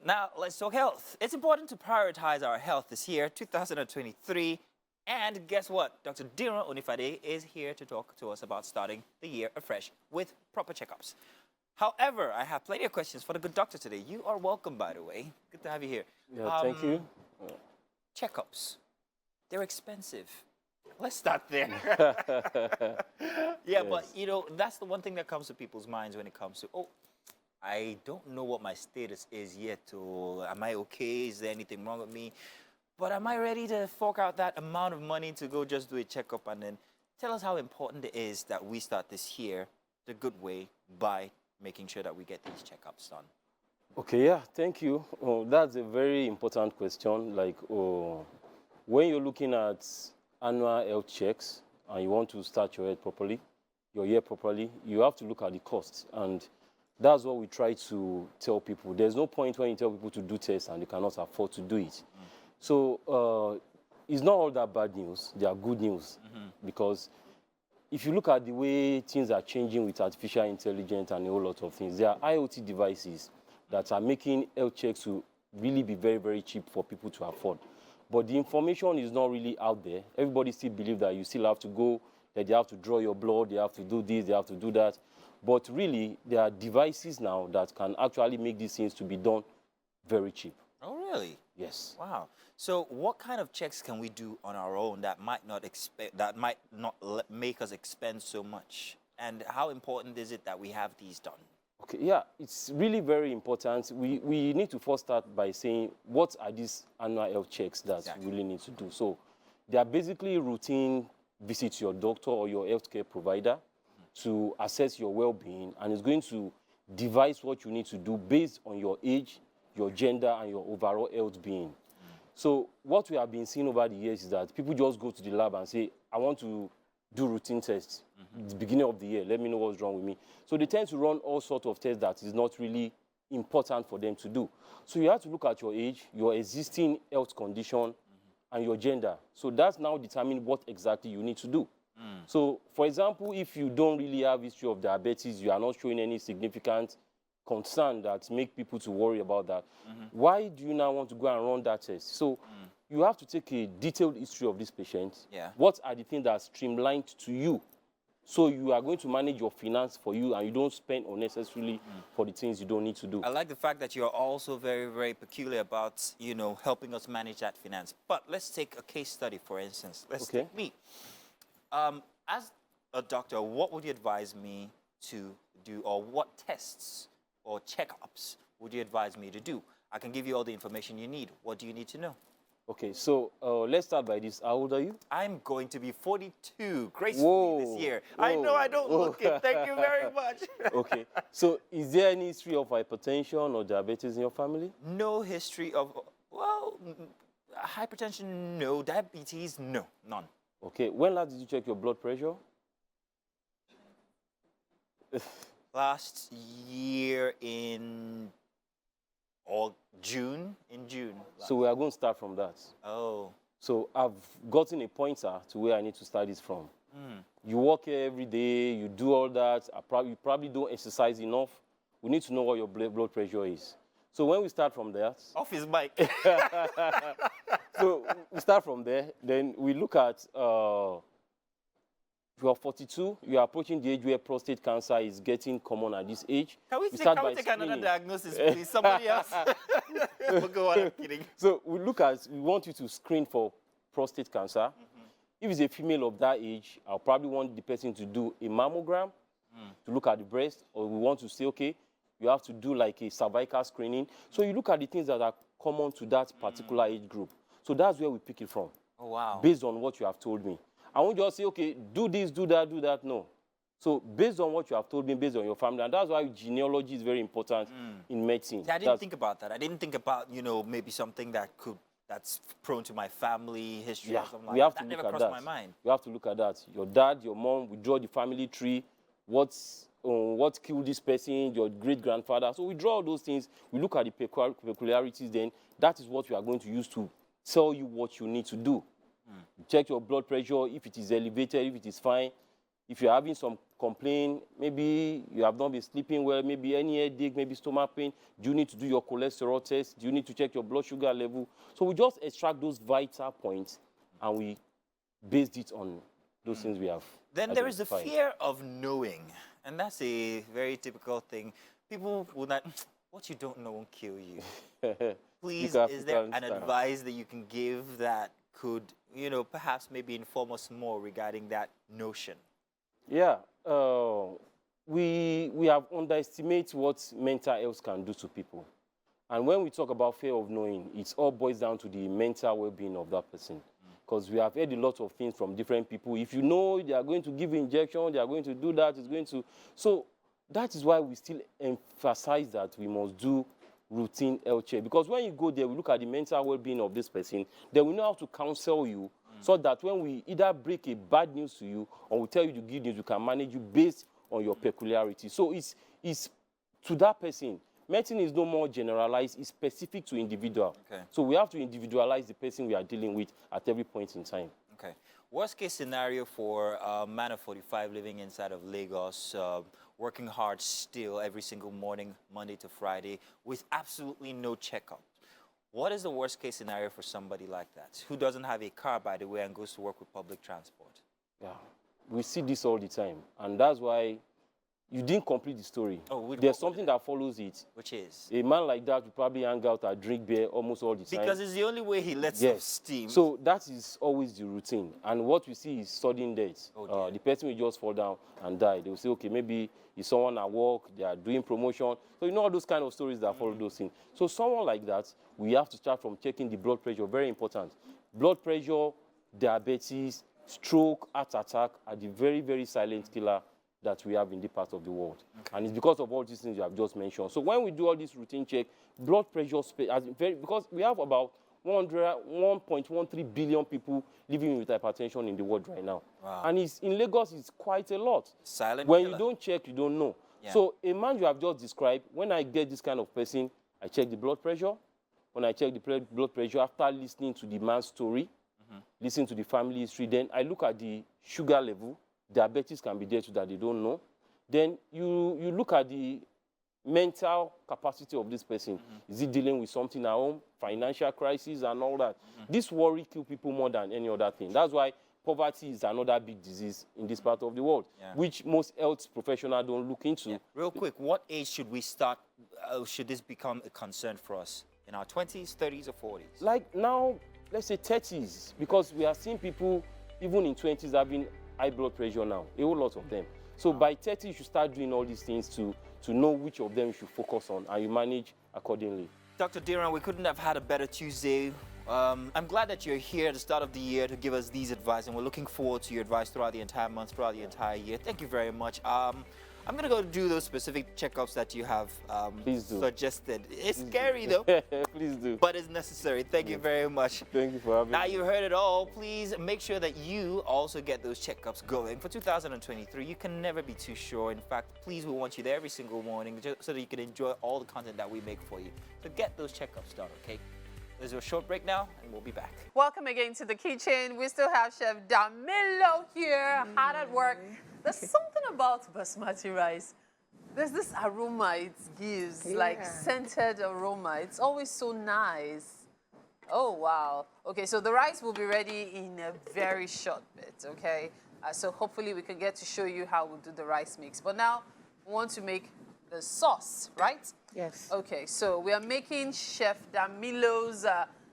[SPEAKER 1] Now, let's talk health. It's important to prioritize our health this year, 2023. And guess what? Dr. Diro Onifade is here to talk to us about starting the year afresh with proper checkups. However, I have plenty of questions for the good doctor today. You are welcome, by the way. Good to have you here.
[SPEAKER 10] Yeah, thank you.
[SPEAKER 1] Checkups. They're expensive. Let's start there. Yeah, but you know, that's the one thing that comes to people's minds when it comes to, oh, I don't know what my status is yet, or am I okay? Is there anything wrong with me? But am I ready to fork out that amount of money to go just do a checkup? And then tell us how important it is that we start this year the good way by making sure that we get these checkups done.
[SPEAKER 10] Okay, yeah, thank you. Oh, that's a very important question. Like, when you're looking at annual health checks and you want to start your health properly, your year properly, you have to look at the costs. And that's what we try to tell people. There's no point when you tell people to do tests and they cannot afford to do it. So it's not all that bad news. They are good news. Because if you look at the way things are changing with artificial intelligence and a whole lot of things, there are IoT devices that are making health checks to really be very, very cheap for people to afford. But the information is not really out there. Everybody still believes that you still have to go, that they have to draw your blood, they have to do this, they have to do that. But really, there are devices now that can actually make these things to be done very cheap.
[SPEAKER 1] Oh, really?
[SPEAKER 10] Yes.
[SPEAKER 1] Wow. So what kind of checks can we do on our own that might not make us expend so much? And how important is it that we have these done?
[SPEAKER 10] Okay, yeah, it's really very important. We need to first start by saying, what are these annual health checks that we really need to do? So they are basically routine visits to your doctor or your healthcare provider to assess your well-being, and it's going to devise what you need to do based on your age, your gender, and your overall health being. So what we have been seeing over the years is that people just go to the lab and say, I want to do routine tests. It's the beginning of the year, let me know what's wrong with me. So they tend to run all sorts of tests that is not really important for them to do. So you have to look at your age, your existing health condition, and your gender. So that's now determine what exactly you need to do. So, for example, if you don't really have history of diabetes, you are not showing any significant concern that make people to worry about that, why do you now want to go and run that test? So you have to take a detailed history of this patient. What are the things that are streamlined to you? So you are going to manage your finance for you, and you don't spend unnecessarily for the things you don't need to do.
[SPEAKER 1] I like the fact that you're also very, very peculiar about, you know, helping us manage that finance. But let's take a case study, for instance. Let's take me. As a doctor, what would you advise me to do, or what tests or checkups would you advise me to do? I can give you all the information you need. What do you need to know?
[SPEAKER 10] Okay, so let's start by this. How old are you?
[SPEAKER 1] I'm going to be 42 gracefully this year. I know I don't look it. Thank you very much.
[SPEAKER 10] Okay, so is there any history of hypertension or diabetes in your family?
[SPEAKER 1] No history of, well, hypertension, no. Diabetes, no, none.
[SPEAKER 10] Okay, when last did you check your blood pressure?
[SPEAKER 1] Last year in June.
[SPEAKER 10] So we are going to start from that.
[SPEAKER 1] Oh.
[SPEAKER 10] So I've gotten a pointer to where I need to start this from. You work here every day, you do all that. You probably don't exercise enough. We need to know what your blood pressure is. So when we start from there...
[SPEAKER 1] Off his mic.
[SPEAKER 10] So we start from there, then we look at, you are 42, you are approaching the age where prostate cancer is getting common at this age.
[SPEAKER 1] Can we take another diagnosis, please? Somebody else. We'll go on, I'm kidding.
[SPEAKER 10] So we want you to screen for prostate cancer. If it's a female of that age, I'll probably want the person to do a mammogram to look at the breast, or we want to say, okay, you have to do like a cervical screening. So you look at the things that are common to that particular age group. So that's where we pick it from.
[SPEAKER 1] Oh, wow.
[SPEAKER 10] Based on what you have told me. I won't just say, okay, do this, do that, no. So based on what you have told me, based on your family, and that's why genealogy is very important in medicine.
[SPEAKER 1] Yeah, I didn't think about that. I didn't think about, you know, maybe something that's prone to my family history or something like that. That never crossed my mind.
[SPEAKER 10] You have to look at that. Your dad, your mom, we draw the family tree. What killed this person, your great-grandfather. So we draw all those things. We look at the peculiarities then. That is what we are going to use to tell you what you need to do. Check your blood pressure, if it is elevated, if it is fine. If you're having some complaint, maybe you have not been sleeping well, maybe any headache, maybe stomach pain, do you need to do your cholesterol test? Do you need to check your blood sugar level? So we just extract those vital points and we based it on those things we have.
[SPEAKER 1] Then there is the fear of knowing. And that's a very typical thing. People will not, what you don't know won't kill you. Please, is there an advice that you can give that could, you know, perhaps maybe inform us more regarding that notion?
[SPEAKER 10] Yeah, we have underestimated what mental health can do to people. And when we talk about fear of knowing, it all boils down to the mental well-being of that person. Because we have heard a lot of things from different people. If you know they are going to give injection, they are going to do that, it's going to... So that is why we still emphasize that we must do routine health check. Because when you go there, we look at the mental well-being of this person, then we know how to counsel you so that when we either break a bad news to you or we tell you the good news, we can manage you based on your peculiarity. So it's to that person. Medicine is no more generalized, it's specific to individual.
[SPEAKER 1] Okay.
[SPEAKER 10] So we have to individualize the person we are dealing with at every point in time.
[SPEAKER 1] Okay. Worst case scenario for a man of 45 living inside of Lagos, working hard still every single morning, Monday to Friday, with absolutely no checkup. What is the worst case scenario for somebody like that, who doesn't have a car, by the way, and goes to work with public transport?
[SPEAKER 10] Yeah, we see this all the time, and that's why you didn't complete the story.
[SPEAKER 1] Oh,
[SPEAKER 10] there's something that follows it.
[SPEAKER 1] Which is?
[SPEAKER 10] A man like that will probably hang out and drink beer almost all the time.
[SPEAKER 1] Because it's the only way he lets off steam.
[SPEAKER 10] So that is always the routine. And what we see is sudden death.
[SPEAKER 1] Oh,
[SPEAKER 10] the person will just fall down and die. They will say, okay, maybe it's someone at work, they are doing promotion. So you know all those kind of stories that follow those things. So someone like that, we have to start from checking the blood pressure, very important. Blood pressure, diabetes, stroke, heart attack are the very, very silent killer that we have in the part of the world. Okay. And it's because of all these things you have just mentioned. So when we do all this routine check, blood pressure, because we have about 1.13 billion people living with hypertension in the world right now.
[SPEAKER 1] Wow.
[SPEAKER 10] And in Lagos, it's quite a lot.
[SPEAKER 1] Silent
[SPEAKER 10] when
[SPEAKER 1] killer.
[SPEAKER 10] You don't check, you don't know.
[SPEAKER 1] Yeah.
[SPEAKER 10] So a man you have just described, when I get this kind of person, I check the blood pressure. When I check the blood pressure, after listening to the man's story, listen to the family history, then I look at the sugar level. Diabetes can be there too that they don't know. Then you look at the mental capacity of this person. Is he dealing with something at home, financial crisis and all that? This worry kills people more than any other thing. That's why poverty is another big disease in this part of the world, which most health professionals don't look into.
[SPEAKER 1] Yeah. Real quick, what age should we start, should this become a concern for us? In our 20s, 30s, or 40s?
[SPEAKER 10] Like now, let's say 30s, because we are seeing people even in 20s having high blood pressure now, a whole lot of them. So by 30, you should start doing all these things to know which of them you should focus on, and you manage accordingly.
[SPEAKER 1] Dr. Diro, we couldn't have had a better Tuesday. I'm glad that you're here at the start of the year to give us these advice, and we're looking forward to your advice throughout the entire month, throughout the entire year. Thank you very much. I'm going to go do those specific checkups that you have suggested. It's scary, though.
[SPEAKER 10] Please do.
[SPEAKER 1] But it's necessary. Thank you very much.
[SPEAKER 10] Thank you for having me.
[SPEAKER 1] Now you heard it all. Please make sure that you also get those checkups going. For 2023, you can never be too sure. In fact, please, we want you there every single morning just so that you can enjoy all the content that we make for you. So get those checkups done, okay? There's a short break now, and we'll be back.
[SPEAKER 2] Welcome again to the kitchen. We still have Chef Milo here, hard at work. There's something about basmati rice. There's this aroma it gives, like scented aroma. It's always so nice. Oh, wow. Okay, so the rice will be ready in a very short bit, okay? So hopefully we can get to show you how we'll do the rice mix. But now we want to make the sauce, right?
[SPEAKER 9] Yes.
[SPEAKER 2] Okay, so we are making Chef Damilo's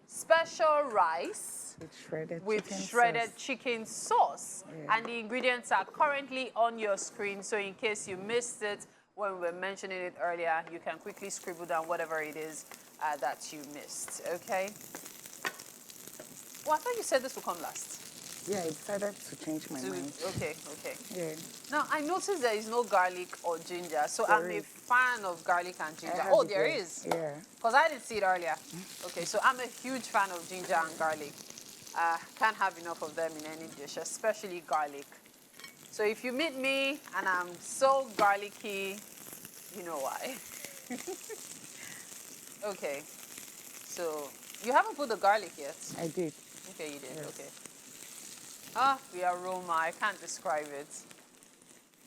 [SPEAKER 2] special rice with shredded chicken sauce.
[SPEAKER 9] Yeah.
[SPEAKER 2] And the ingredients are currently on your screen, so in case you missed it when we were mentioning it earlier, you can quickly scribble down whatever it is that you missed, okay? Well, I thought you said this would come last.
[SPEAKER 9] Yeah, I decided to change my mind.
[SPEAKER 2] Okay.
[SPEAKER 9] Yeah.
[SPEAKER 2] Now, I noticed there is no garlic or ginger, so I'm a fan of garlic and ginger. Oh, there is?
[SPEAKER 9] Yeah.
[SPEAKER 2] Because I didn't see it earlier. Okay, so I'm a huge fan of ginger and garlic. Can't have enough of them in any dish, especially garlic. So if you meet me and I'm so garlicky, you know why. Okay, so you haven't put the garlic yet?
[SPEAKER 9] I did.
[SPEAKER 2] Okay, you did,
[SPEAKER 9] Yes.
[SPEAKER 2] okay. Ah, the aroma, I can't describe it.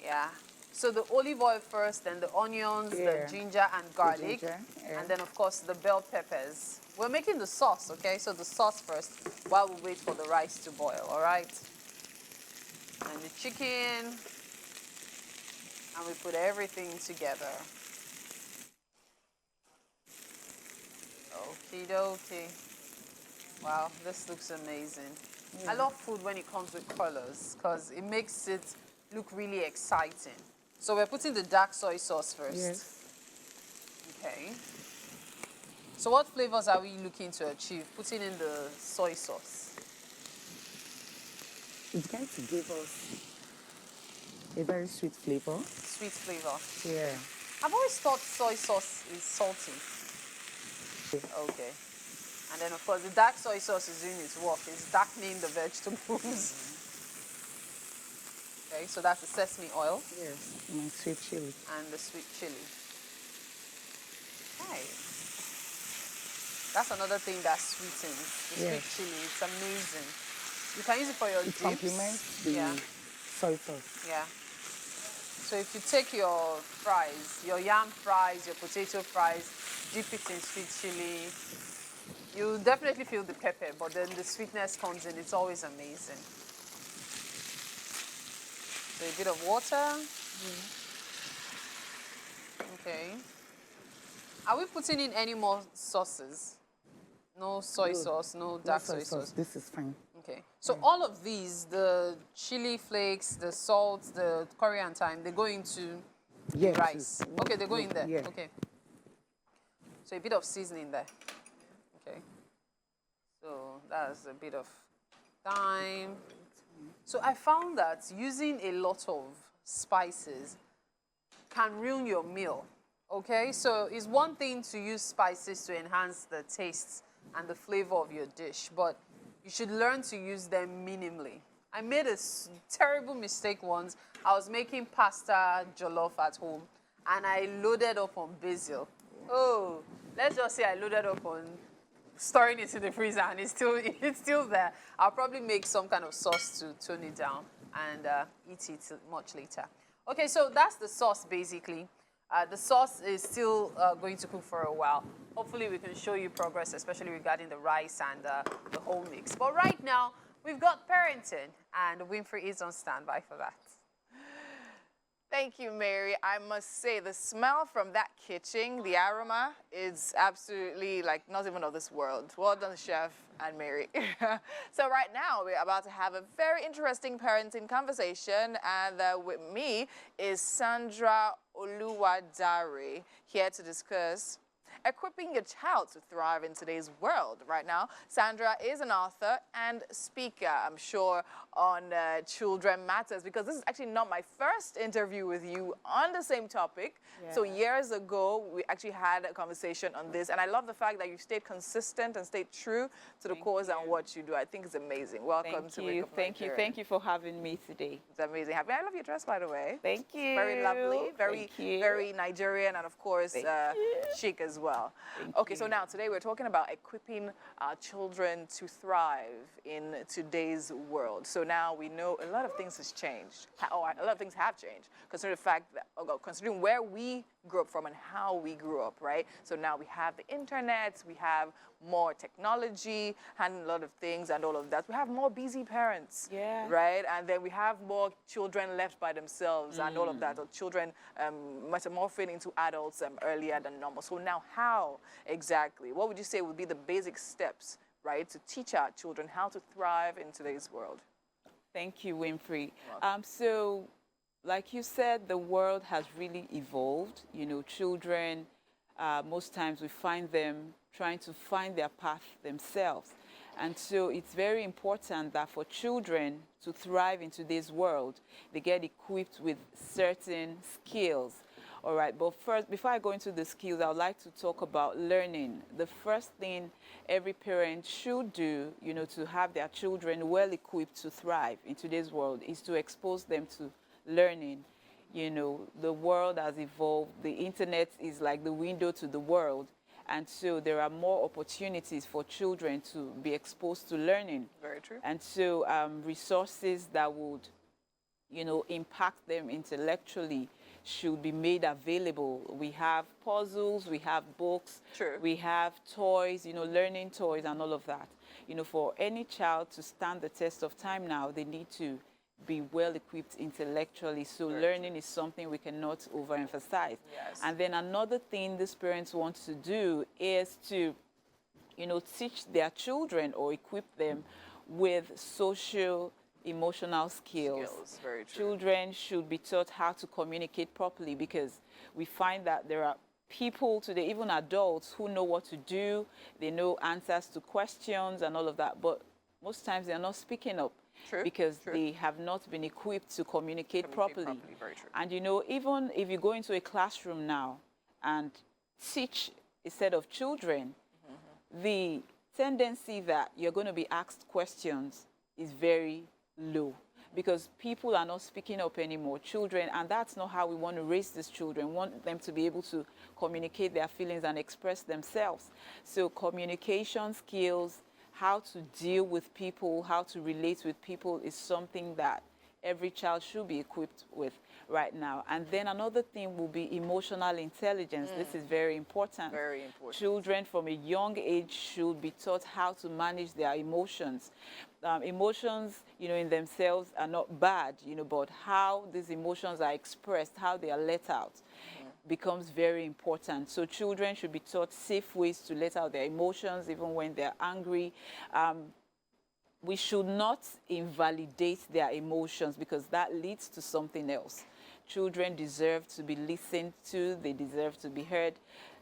[SPEAKER 2] Yeah. So the olive oil first, then the onions, the ginger and garlic, and then of course the bell peppers. We're making the sauce, okay? So the sauce first while we wait for the rice to boil, all right? And the chicken, and we put everything together. Okie dokie. Wow, this looks amazing. I love food when it comes with colors because it makes it look really exciting. So we're putting the dark soy sauce first.
[SPEAKER 9] Yes.
[SPEAKER 2] Okay. So what flavors are we looking to achieve putting in the soy sauce?
[SPEAKER 9] It's going to give us a very sweet flavor.
[SPEAKER 2] Sweet flavor.
[SPEAKER 9] Yeah.
[SPEAKER 2] I've always thought soy sauce is salty. Okay. And then, of course, the dark soy sauce is doing its work. It's darkening the vegetables. Okay, so that's the sesame oil.
[SPEAKER 9] Yes, my sweet chili.
[SPEAKER 2] And the sweet chili. Okay. That's another thing that sweetens. The sweet chili, it's amazing. You can use it for your dips.
[SPEAKER 9] Complements the soy sauce.
[SPEAKER 2] Yeah. So if you take your fries, your yam fries, your potato fries, dip it in sweet chili, you'll definitely feel the pepper, but then the sweetness comes in. It's always amazing. So a bit of water. Okay. Are we putting in any more sauces? No soy sauce, no dark soy sauce.
[SPEAKER 9] This is fine.
[SPEAKER 2] Okay. So all of these, the chili flakes, the salt, the curry and thyme, they go into rice. Okay, they go in there.
[SPEAKER 9] Yeah.
[SPEAKER 2] Okay. So a bit of seasoning there. Okay. So that's a bit of thyme. So I found that using a lot of spices can ruin your meal. Okay, so it's one thing to use spices to enhance the taste and the flavor of your dish, but you should learn to use them minimally. I made a terrible mistake once. I was making pasta jollof at home, and I loaded up on basil. Oh, let's just say I loaded up on storing it in the freezer, and it's still there. I'll probably make some kind of sauce to tone it down and eat it much later. Okay, so that's the sauce basically. The sauce is still going to cook for a while. Hopefully we can show you progress, especially regarding the rice and the whole mix. But right now, we've got parenting, and Winfrey is on standby for that.
[SPEAKER 3] Thank you, Mary. I must say, the smell from that kitchen, the aroma, is absolutely like not even of this world. Well done, Chef and Mary. So right now, we're about to have a very interesting parenting conversation, and with me is Sandra Oluwadare, here to discuss equipping your child to thrive in today's world. Right now, Sandra is an author and speaker, I'm sure, on children matters, because this is actually not my first interview with you on the same topic. Yeah. So years ago, we actually had a conversation on this, and I love the fact that you stayed consistent and stayed true to the cause and what you do. I think it's amazing. Welcome to Wake Up Nigeria.
[SPEAKER 11] Thank you for having me today.
[SPEAKER 3] It's amazing. I love your dress, by the way.
[SPEAKER 11] Thank you.
[SPEAKER 3] Very lovely, very Nigerian, and of course, chic as well. Okay, so now today we're talking about equipping our children to thrive in today's world. So now we know a lot of things has changed. A lot of things have changed, considering the fact that, considering where we grew up from and how we grew up, right? So now we have the internet, we have more technology, handling a lot of things and all of that. We have more busy parents, right? And then we have more children left by themselves and all of that, or children metamorphing into adults earlier than normal. So now how exactly? What would you say would be the basic steps, right, to teach our children how to thrive in today's world?
[SPEAKER 11] Thank you, Winfrey. So, like you said, the world has really evolved. You know, children, most times we find them trying to find their path themselves. And so it's very important that for children to thrive in today's world, they get equipped with certain skills. All right, but first, before I go into the skills, I would like to talk about learning. The first thing every parent should do, you know, to have their children well equipped to thrive in today's world is to expose them to learning. You know, the world has evolved. The internet is like the window to the world. And so there are more opportunities for children to be exposed to learning.
[SPEAKER 3] Very true.
[SPEAKER 11] And so resources that would, you know, impact them intellectually should be made available. We have puzzles, we have books, we have toys, you know, learning toys and all of that. You know, for any child to stand the test of time now, they need to be well equipped intellectually. So learning is something we cannot overemphasize. Yes. And then another thing these parents want to do is to, you know, teach their children or equip them with social emotional skills.
[SPEAKER 3] Very true.
[SPEAKER 11] Children should be taught how to communicate properly, because we find that there are people today, even adults, who know what to do. They know answers to questions and all of that, but most times they're not speaking up because they have not been equipped to communicate properly.
[SPEAKER 3] Very true.
[SPEAKER 11] And you know, even if you go into a classroom now and teach a set of children, the tendency that you're going to be asked questions is very low because people are not speaking up anymore, children, and that's not how we want to raise these children. We want them to be able to communicate their feelings and express themselves. So communication skills, how to deal with people, how to relate with people is something that every child should be equipped with right now. And then another thing will be emotional intelligence. This is very important.
[SPEAKER 3] Very important.
[SPEAKER 11] Children from a young age should be taught how to manage their emotions. Emotions, in themselves are not bad, but how these emotions are expressed, how they are let out, becomes very important. So children should be taught safe ways to let out their emotions, even when they're angry. We should not invalidate their emotions because that leads to something else. Children deserve to be listened to. They deserve to be heard.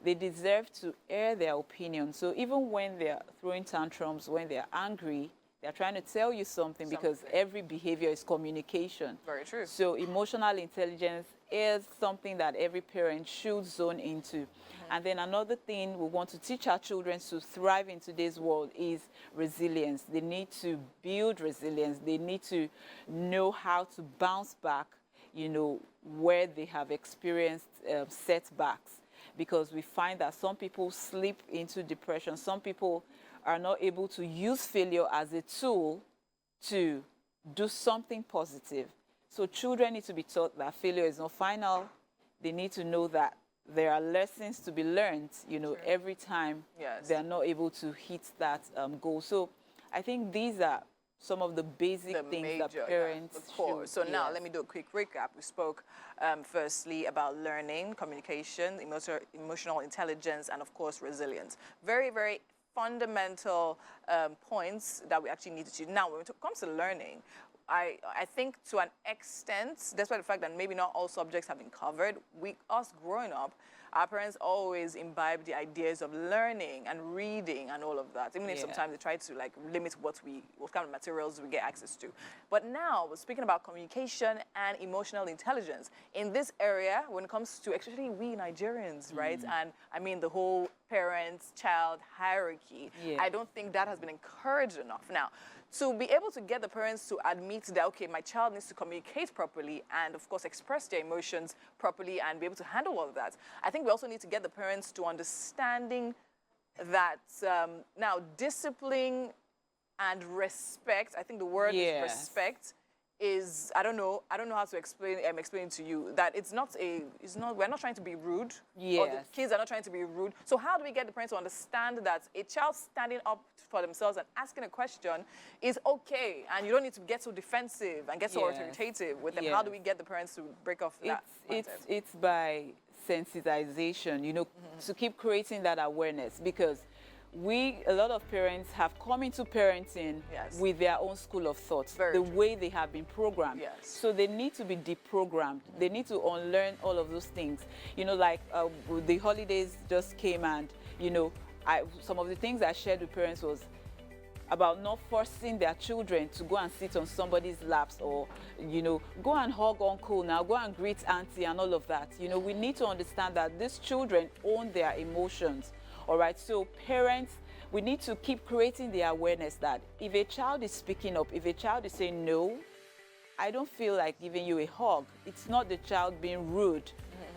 [SPEAKER 11] They deserve to air their opinion. So even when they're throwing tantrums, when they're angry, they're trying to tell you something because every behavior is communication.
[SPEAKER 3] Very true.
[SPEAKER 11] So emotional intelligence is something that every parent should zone into. And then another thing we want to teach our children to thrive in today's world is resilience. They need to build resilience. They need to know how to bounce back, where they have experienced setbacks. Because we find that some people slip into depression. Some people are not able to use failure as a tool to do something positive. So children need to be taught that failure is not final. They need to know that there are lessons to be learned, every time they're not able to hit that goal. So I think these are some of the basic things that parents
[SPEAKER 3] of course. So now let me do a quick recap. We spoke firstly about learning, communication, emotional intelligence, and of course resilience. Very, very fundamental points that we actually need to teach. Now, when it comes to learning, I think to an extent, despite the fact that maybe not all subjects have been covered, us growing up, our parents always imbibe the ideas of learning and reading and all of that. Even if sometimes they try to limit what kind of materials we get access to. But now we're speaking about communication and emotional intelligence. In this area, when it comes to especially we Nigerians, right? And I mean the whole parent-child hierarchy, I don't think that has been encouraged enough. Now, to be able to get the parents to admit that, okay, my child needs to communicate properly and, of course, express their emotions properly and be able to handle all of that, I think we also need to get the parents to understanding that now discipline and respect, I think the word is respect, is I don't know how to explain it to you, that we're not trying to be rude, or the kids are not trying to be rude. So how do we get the parents to understand that a child standing up for themselves and asking a question is okay, and you don't need to get so defensive and get so authoritative with them? How do we get the parents to break off that mindset?
[SPEAKER 11] It's by sensitization, to keep creating that awareness, because a lot of parents have come into parenting with their own school of thought, the way they have been programmed. So they need to be deprogrammed. They need to unlearn all of those things. The holidays just came, and, some of the things I shared with parents was about not forcing their children to go and sit on somebody's laps or, go and hug uncle now, go and greet auntie and all of that. We need to understand that these children own their emotions. All right, so parents, we need to keep creating the awareness that if a child is speaking up, if a child is saying, no, I don't feel like giving you a hug, it's not the child being rude,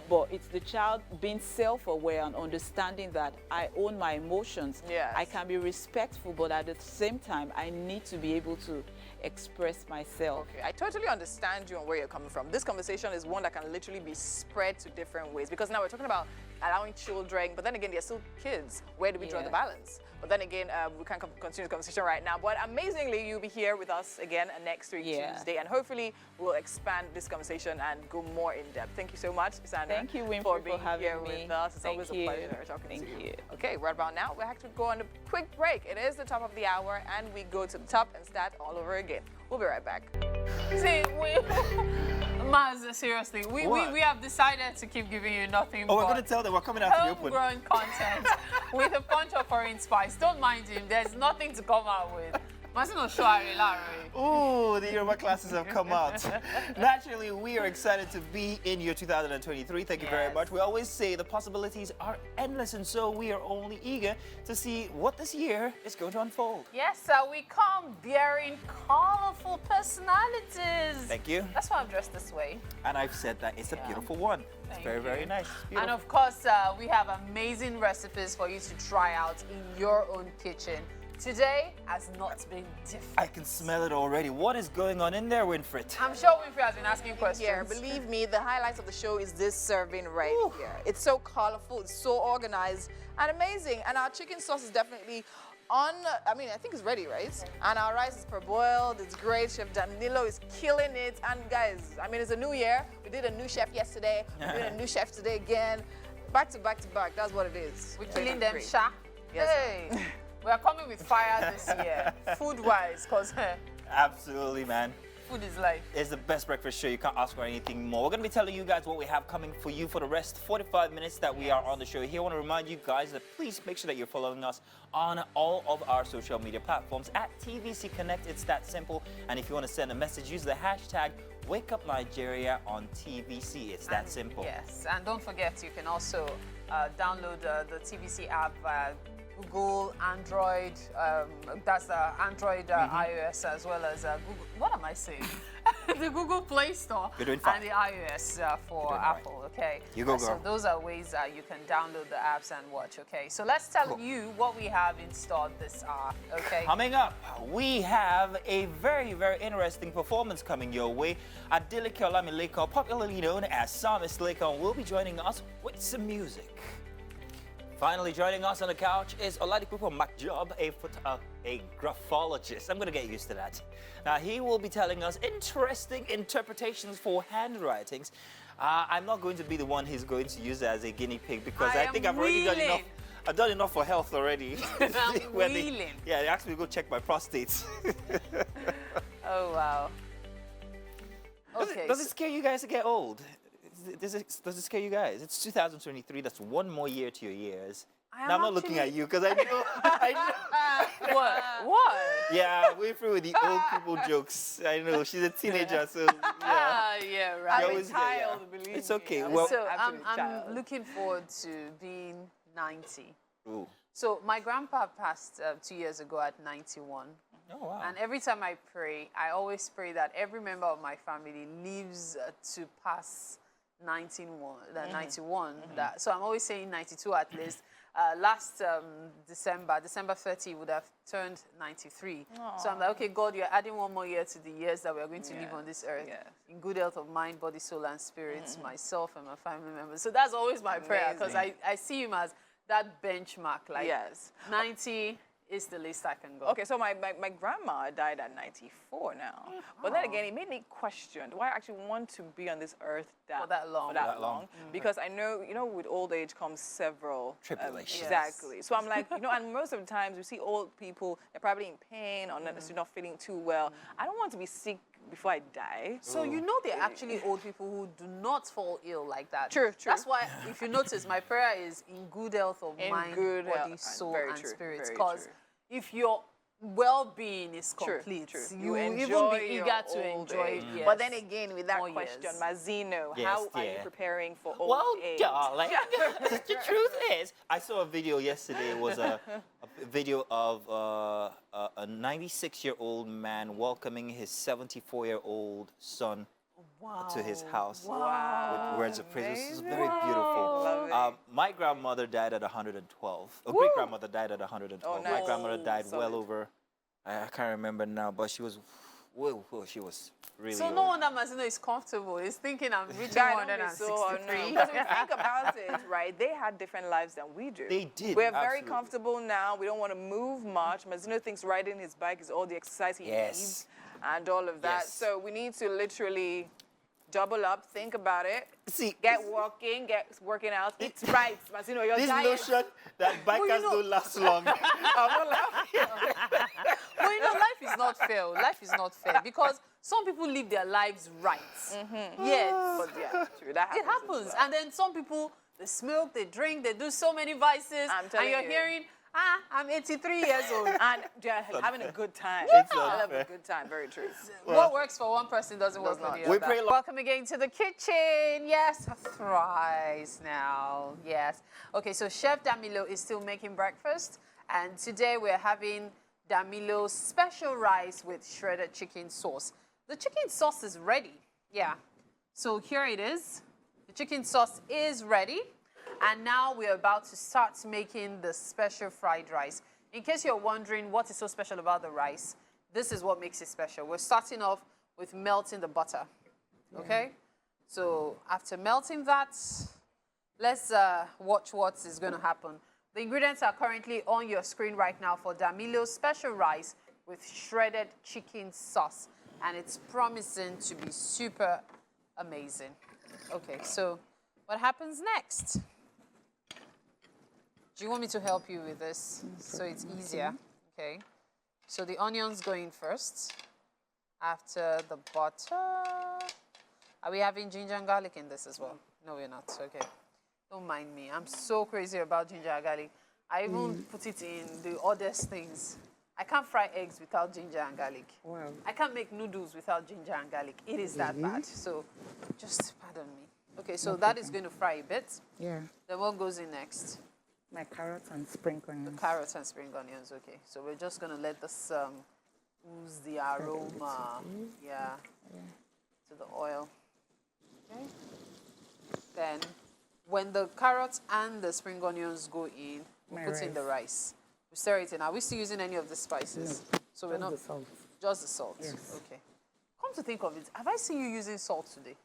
[SPEAKER 11] but it's the child being self-aware and understanding that I own my emotions. I can be respectful, but at the same time, I need to be able to express myself.
[SPEAKER 3] Okay, I totally understand you and where you're coming from. This conversation is one that can literally be spread to different ways, because now we're talking about allowing children, but then again, they're still kids. Where do we draw the balance? But then again, we can't continue the conversation right now. But amazingly, you'll be here with us again next week, Tuesday, and hopefully we'll expand this conversation and go more in depth. Thank you so much, Sandra.
[SPEAKER 11] Thank you, Winfrey,
[SPEAKER 3] for being
[SPEAKER 11] having
[SPEAKER 3] here
[SPEAKER 11] me.
[SPEAKER 3] with us. It's always a pleasure talking to you. Okay, right about now, we have to go on a quick break. It is the top of the hour, and we go to the top and start all over again. We'll be right back.
[SPEAKER 2] See, Maz, seriously, we have decided to keep giving you nothing but
[SPEAKER 1] we're going to tell them we're coming out to the open.
[SPEAKER 2] Homegrown content with a punch of foreign spice. Don't mind him. There's nothing to come out with. Masino Shwari, Larry.
[SPEAKER 1] Ooh, the Yoruba classes have come out. Naturally, we are excited to be in year 2023. Thank you very much. We always say the possibilities are endless, and so we are only eager to see what this year is going to unfold.
[SPEAKER 2] Yes, we come bearing colorful personalities.
[SPEAKER 1] Thank you.
[SPEAKER 2] That's why I'm dressed this way.
[SPEAKER 1] And I've said that it's a beautiful one. It's very, very nice.
[SPEAKER 2] And of course, we have amazing recipes for you to try out in your own kitchen. Today has not been different.
[SPEAKER 1] I can smell it already. What is going on in there, Winfred?
[SPEAKER 2] I'm sure Winfred has been asking questions.
[SPEAKER 3] Yeah, believe me, the highlights of the show is this serving right here. It's so colorful, it's so organized and amazing. And our chicken sauce is definitely on, I think it's ready, right? And our rice is parboiled, it's great. Chef Danilo is killing it. And guys, it's a new year. We did a new chef yesterday. We're doing a new chef today again. Back to back to back, that's what it is.
[SPEAKER 2] We're killing them, Sha.
[SPEAKER 3] Yes,
[SPEAKER 2] hey, we are coming with fire this year, food-wise, because
[SPEAKER 1] Absolutely, man.
[SPEAKER 2] food is life.
[SPEAKER 1] It's the best breakfast show. You can't ask for anything more. We're going to be telling you guys what we have coming for you for the rest 45 minutes that we are on the show here. I want to remind you guys that please make sure that you're following us on all of our social media platforms at TVC Connect. It's that simple. And if you want to send a message, use the hashtag WakeUpNigeria on TVC. It's that simple.
[SPEAKER 2] Yes, and don't forget, you can also download the TVC app via Google, Android, that's Android, iOS, as well as Google. What am I saying? The Google Play Store
[SPEAKER 1] You're doing fine.
[SPEAKER 2] and the iOS for Apple, okay?
[SPEAKER 1] You go, girl.
[SPEAKER 2] So those are ways you can download the apps and watch, okay? So let's tell you what we have in store this hour, okay?
[SPEAKER 1] Coming up, we have a very, very interesting performance coming your way. Adeleke Olamileko, popularly known as Psalmist Lekon, will be joining us with some music. Finally joining us on the couch is Oladipupo McJob, a graphologist. I'm going to get used to that. Now, he will be telling us interesting interpretations for handwritings. I'm not going to be the one he's going to use as a guinea pig because I think I've already done enough. I've done enough for health already. They asked me to go check my prostate.
[SPEAKER 2] Oh, wow. Okay.
[SPEAKER 1] Does it scare you guys to get old? Does it scare you guys? It's 2023. That's one more year to your years. Now, I'm not looking at you because I know. I know.
[SPEAKER 2] What?
[SPEAKER 1] Yeah, we're through with the old people jokes. I know. She's a teenager, so yeah.
[SPEAKER 2] Yeah, right.
[SPEAKER 1] I'm
[SPEAKER 3] child, believe
[SPEAKER 1] It's okay.
[SPEAKER 3] me.
[SPEAKER 1] Well,
[SPEAKER 2] So I'm looking forward to being 90.
[SPEAKER 1] ooh.
[SPEAKER 2] So my grandpa passed 2 years ago at 91.
[SPEAKER 1] Oh, wow.
[SPEAKER 2] And every time I pray, I always pray that every member of my family lives to pass 91. So I'm always saying 92 at least. Last December 30, would have turned 93. So I'm like, okay, God, you're adding one more year to the years that we are going to live on this earth in good health of mind, body, soul, and spirit, myself and my family members. So that's always my prayer because I see him as that benchmark. Like 90 is the least I can go.
[SPEAKER 3] Okay, so my grandma died at 94 now. But then again, it made me question, do I actually want to be on this earth
[SPEAKER 2] for that long?
[SPEAKER 3] Because I know, with old age comes several
[SPEAKER 1] tribulations.
[SPEAKER 3] Exactly. So I'm like, and most of the times you see old people, they're probably in pain or not feeling too well. I don't want to be sick before I die.
[SPEAKER 2] So there are actually old people who do not fall ill like that.
[SPEAKER 3] True.
[SPEAKER 2] That's why, if you notice, my prayer is in good health of mind, body, soul, and spirit. Because if your well-being is complete, you will even be eager to enjoy it.
[SPEAKER 3] But then again, with that question, Mazino, how are you preparing for old age?
[SPEAKER 1] Well, darling, the truth is, I saw a video yesterday. It was a video of a 96-year-old man welcoming his 74-year-old son to his house with words of praise. This is very beautiful. My grandmother died at 112. A great-grandmother died at 112.
[SPEAKER 3] Oh, nice.
[SPEAKER 1] My grandmother died well over, I can't remember now, but she was, she was really
[SPEAKER 2] So
[SPEAKER 1] old.
[SPEAKER 2] no wonder Mazino is comfortable. He's thinking I'm reaching 163.
[SPEAKER 3] Because if you think about it, right, they had different lives than we do.
[SPEAKER 1] They did,
[SPEAKER 3] We're very comfortable now. We don't want to move much. Mazino thinks riding his bike is all the exercise he needs and all of that. So we need to literally double up, think about it.
[SPEAKER 1] See,
[SPEAKER 3] get working out, eat right. Mazino, your
[SPEAKER 1] this
[SPEAKER 3] diet.
[SPEAKER 1] notion that bikers don't last long. I'm not laughing.
[SPEAKER 2] Well, life is not fair. Life is not fair because some people live their lives right. Yes.
[SPEAKER 3] But yeah, true. That happens.
[SPEAKER 2] And then some people, they smoke, they drink, they do so many vices.
[SPEAKER 3] I'm telling
[SPEAKER 2] and you're
[SPEAKER 3] you.
[SPEAKER 2] hearing, I'm 83 years old.
[SPEAKER 3] And they're having a good time.
[SPEAKER 1] It's
[SPEAKER 3] They're
[SPEAKER 1] unfair.
[SPEAKER 3] having a good time, very true.
[SPEAKER 2] What works for one person doesn't work for
[SPEAKER 3] not.
[SPEAKER 2] the
[SPEAKER 1] We
[SPEAKER 2] other.
[SPEAKER 1] pray
[SPEAKER 2] Welcome again to the kitchen. Yes, thrice now. Yes. Okay, so Chef Damilo is still making breakfast. And today we're having Damilo's special rice with shredded chicken sauce. The chicken sauce is ready. Yeah. So here it is. The chicken sauce is ready. And now we're about to start making the special fried rice. In case you're wondering what is so special about the rice, this is what makes it special. We're starting off with melting the butter, okay? So after melting that, let's watch what is going to happen. The ingredients are currently on your screen right now for Damilo's special rice with shredded chicken sauce. And it's promising to be super amazing. Okay, so what happens next? Do you want me to help you with this so it's easier? Okay. So the onions go in first. After the butter. Are we having ginger and garlic in this as well? No, we're not. Okay. Don't mind me. I'm so crazy about ginger and garlic. I even put it in the oddest things. I can't fry eggs without ginger and garlic.
[SPEAKER 9] Wow.
[SPEAKER 2] I can't make noodles without ginger and garlic. It is that bad. So just pardon me. Okay, so that is going to fry a bit.
[SPEAKER 9] Yeah.
[SPEAKER 2] Then what goes in next?
[SPEAKER 9] My carrots and spring onions.
[SPEAKER 2] Carrots and spring onions, okay. So we're just going to let this ooze the aroma, to the oil. Okay. Then when the carrots and the spring onions go in, we put in the rice. We stir it in. Are we still using any of the spices?
[SPEAKER 9] No,
[SPEAKER 2] so we're not.
[SPEAKER 9] the salt.
[SPEAKER 2] Just the salt.
[SPEAKER 9] Yes.
[SPEAKER 2] Okay. Come to think of it, have I seen you using salt today?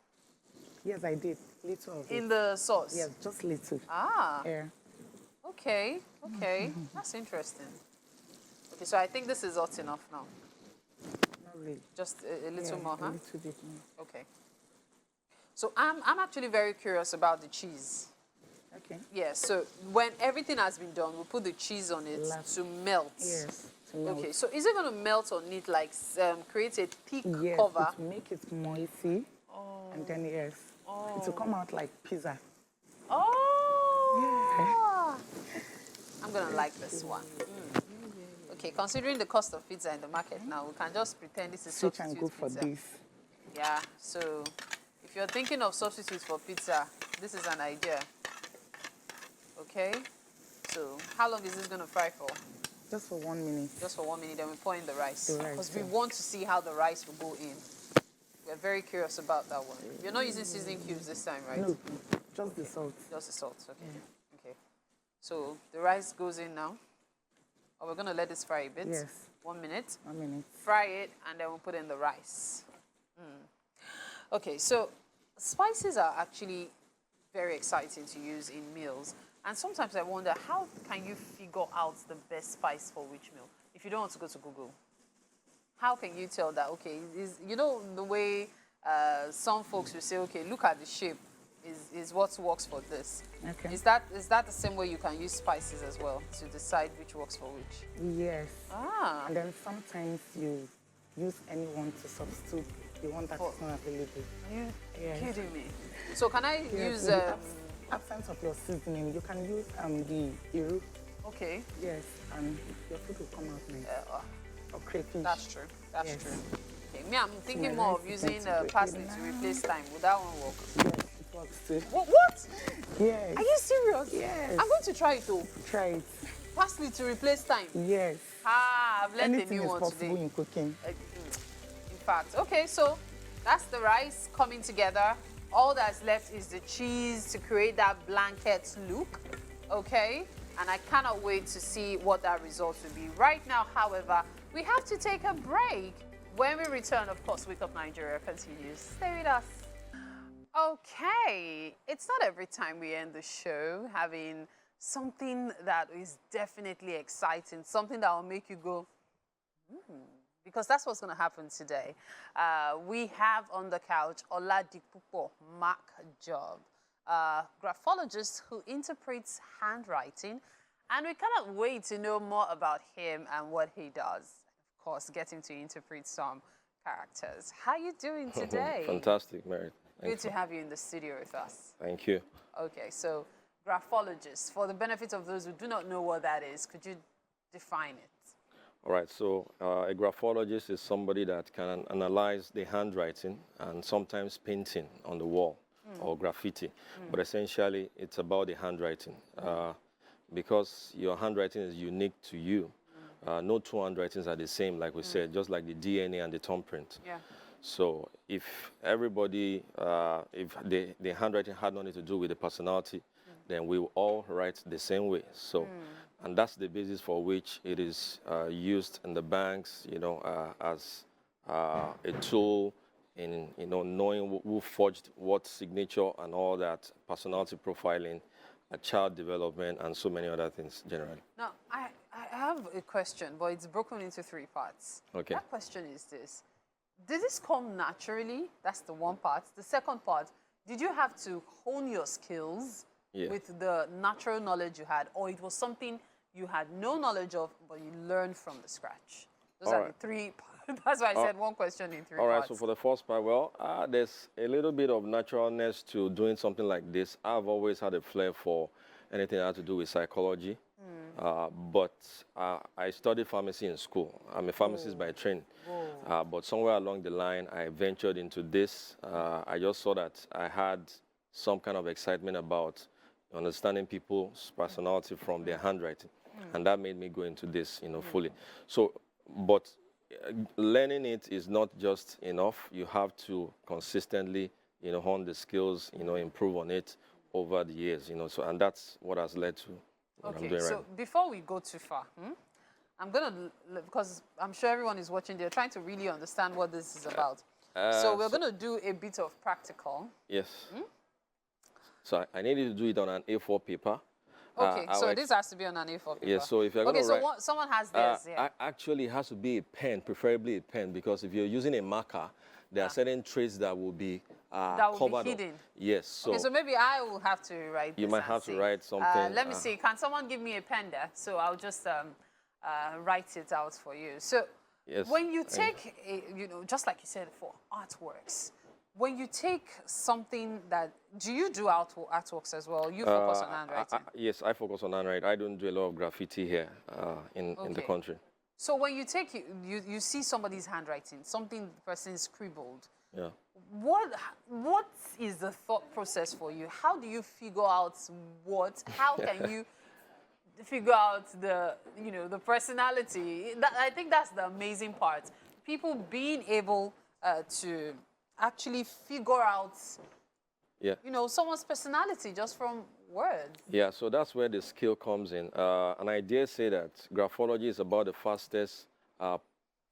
[SPEAKER 9] Yes, I did. Little of it.
[SPEAKER 2] In the sauce?
[SPEAKER 9] Yes, just little.
[SPEAKER 2] Ah.
[SPEAKER 9] Yeah.
[SPEAKER 2] Okay, okay. That's interesting. Okay, so I think this is hot enough now.
[SPEAKER 9] Not really.
[SPEAKER 2] Just a little more,
[SPEAKER 9] A
[SPEAKER 2] huh?
[SPEAKER 9] little bit more.
[SPEAKER 2] Okay. So I'm actually very curious about the cheese.
[SPEAKER 9] Okay.
[SPEAKER 2] Yeah, so when everything has been done, we'll put the cheese on it to melt.
[SPEAKER 9] Yes. To melt.
[SPEAKER 2] Okay, so is it going to melt on it like create a thick
[SPEAKER 9] Yes,
[SPEAKER 2] cover?
[SPEAKER 9] it will make it moisty.
[SPEAKER 2] Oh.
[SPEAKER 9] And then, yes, it will come out like pizza.
[SPEAKER 2] Oh! I'm going to like this one. Okay, considering the cost of pizza in the market now, we can just pretend this is
[SPEAKER 9] Switch and
[SPEAKER 2] substitute
[SPEAKER 9] go for
[SPEAKER 2] pizza.
[SPEAKER 9] this.
[SPEAKER 2] Yeah, so if you're thinking of substitutes for pizza, this is an idea. Okay, so how long is this going to fry for?
[SPEAKER 9] Just for 1 minute.
[SPEAKER 2] Just for 1 minute, then we pour in the rice.
[SPEAKER 9] The rice,
[SPEAKER 2] Because we
[SPEAKER 9] yeah.
[SPEAKER 2] want to see how the rice will go in. We're very curious about that one. You're not using seasoning cubes this time, right?
[SPEAKER 9] No, just the salt.
[SPEAKER 2] Just the salt, okay. Okay. So the rice goes in now. Oh, we're going to let this fry a bit.
[SPEAKER 9] Yes.
[SPEAKER 2] 1 minute.
[SPEAKER 9] 1 minute.
[SPEAKER 2] Fry it, and then we'll put in the rice. Okay, so spices are actually very exciting to use in meals. And sometimes I wonder, how can you figure out the best spice for which meal? If you don't want to go to Google, how can you tell that, okay, you know the way some folks will say, okay, look at the shape, is what works for this.
[SPEAKER 9] Okay.
[SPEAKER 2] Is that the same way you can use spices as well to decide which works for which?
[SPEAKER 9] Yes.
[SPEAKER 2] Ah.
[SPEAKER 9] And then sometimes you use anyone to substitute the one that's not available.
[SPEAKER 2] Are you
[SPEAKER 9] Yes.
[SPEAKER 2] kidding me? So can I
[SPEAKER 9] Yes,
[SPEAKER 2] use...
[SPEAKER 9] in the absence of your seasoning, you can use the Diro.
[SPEAKER 2] Okay.
[SPEAKER 9] Yes, and your food will come out nice. Or crayfish.
[SPEAKER 2] That's true. That's
[SPEAKER 9] Yes.
[SPEAKER 2] true. Okay, me, I'm thinking
[SPEAKER 9] my
[SPEAKER 2] more
[SPEAKER 9] rice
[SPEAKER 2] of
[SPEAKER 9] is
[SPEAKER 2] using
[SPEAKER 9] going to be
[SPEAKER 2] parsley
[SPEAKER 9] ready
[SPEAKER 2] to
[SPEAKER 9] now.
[SPEAKER 2] replace thyme. Would that one work?
[SPEAKER 9] Yes, it works too.
[SPEAKER 2] What?
[SPEAKER 9] Yes.
[SPEAKER 2] Are you serious?
[SPEAKER 9] Yes.
[SPEAKER 2] I'm going to try it though.
[SPEAKER 9] Try it.
[SPEAKER 2] Parsley to replace thyme.
[SPEAKER 9] Yes.
[SPEAKER 2] Ah, I've learned a
[SPEAKER 9] Anything
[SPEAKER 2] new
[SPEAKER 9] is
[SPEAKER 2] one
[SPEAKER 9] possible
[SPEAKER 2] today.
[SPEAKER 9] in cooking.
[SPEAKER 2] In fact, okay, so that's the rice coming together. All that's left is the cheese to create that blanket look, okay? And I cannot wait to see what that result will be. Right now, however, we have to take a break. When we return, of course, Wake Up Nigeria continues. Stay with us. Okay, it's not every time we end the show having something that is definitely exciting, something that will make you go, because that's what's going to happen today. We have on the couch Oladipupo Mark Job, a graphologist who interprets handwriting, and we cannot wait to know more about him and what he does. Of course, get him to interpret some characters. How are you doing today?
[SPEAKER 10] Fantastic, Mary.
[SPEAKER 2] Good to have you in the studio with us.
[SPEAKER 10] Thank you.
[SPEAKER 2] Okay, so graphologist? For the benefit of those who do not know what that is, could you define it?
[SPEAKER 12] All right, so a graphologist is somebody that can analyze the handwriting and sometimes painting on the wall or graffiti. But essentially, it's about the handwriting. Because your handwriting is unique to you, no two handwritings are the same, like we said, just like the DNA and the thumbprint.
[SPEAKER 2] Yeah.
[SPEAKER 12] So if everybody, if the handwriting had nothing to do with the personality, then we will all write the same way. So, and that's the basis for which it is used in the banks, you know, as a tool in, you know, knowing who forged what signature and all that, personality profiling, child development, and so many other things generally.
[SPEAKER 2] Now, I have a question, but it's broken into 3 parts.
[SPEAKER 12] Okay.
[SPEAKER 2] That question is this. Did this come naturally? That's the one part. The second part, did you have to hone your skills with the natural knowledge you had, or it was something you had no knowledge of, but you learned from the scratch? Those are the 3 parts. That's why I said one question in 3 parts.
[SPEAKER 12] All right, so for the first part, well, there's a little bit of naturalness to doing something like this. I've always had a flair for anything that had to do with psychology. But I studied pharmacy in school. I'm a pharmacist by training. But somewhere along the line, I ventured into this. I just saw that I had some kind of excitement about understanding people's personality from their handwriting. And that made me go into this, you know, fully. So, but learning it is not just enough. You have to consistently, you know, hone the skills, you know, improve on it over the years, you know. So, and that's what has led to what I'm doing right now.
[SPEAKER 2] Before we go too far, I'm going to, because I'm sure everyone is watching, they're trying to really understand what this is about. So we're going to do a bit of practical.
[SPEAKER 12] Yes. So I needed to do it on an A4 paper.
[SPEAKER 2] Okay, so this has to be on an A4 paper.
[SPEAKER 12] Yes, so if you're going to write...
[SPEAKER 2] so someone has theirs,
[SPEAKER 12] Actually, it has to be a pen, preferably a pen, because if you're using a marker, there are certain traits that will be covered
[SPEAKER 2] be hidden.
[SPEAKER 12] up. Yes. So
[SPEAKER 2] okay, so maybe I will have to write this.
[SPEAKER 12] You might have to write something.
[SPEAKER 2] Let me see. Can someone give me a pen there? So I'll just write it out for you. So when you take, you know, just like you said, for artworks, when you take something that, do you do artworks as well? You focus on handwriting?
[SPEAKER 12] Yes, I focus on handwriting. I don't do a lot of graffiti here in the country.
[SPEAKER 2] So when you take, you see somebody's handwriting, something the person scribbled.
[SPEAKER 12] Yeah.
[SPEAKER 2] What is the thought process for you? How do you figure out how can you figure out the, you know, the personality? I think that's the amazing part. People being able to actually figure out, you know, someone's personality just from words.
[SPEAKER 12] Yeah, so that's where the skill comes in. And I dare say that graphology is about the fastest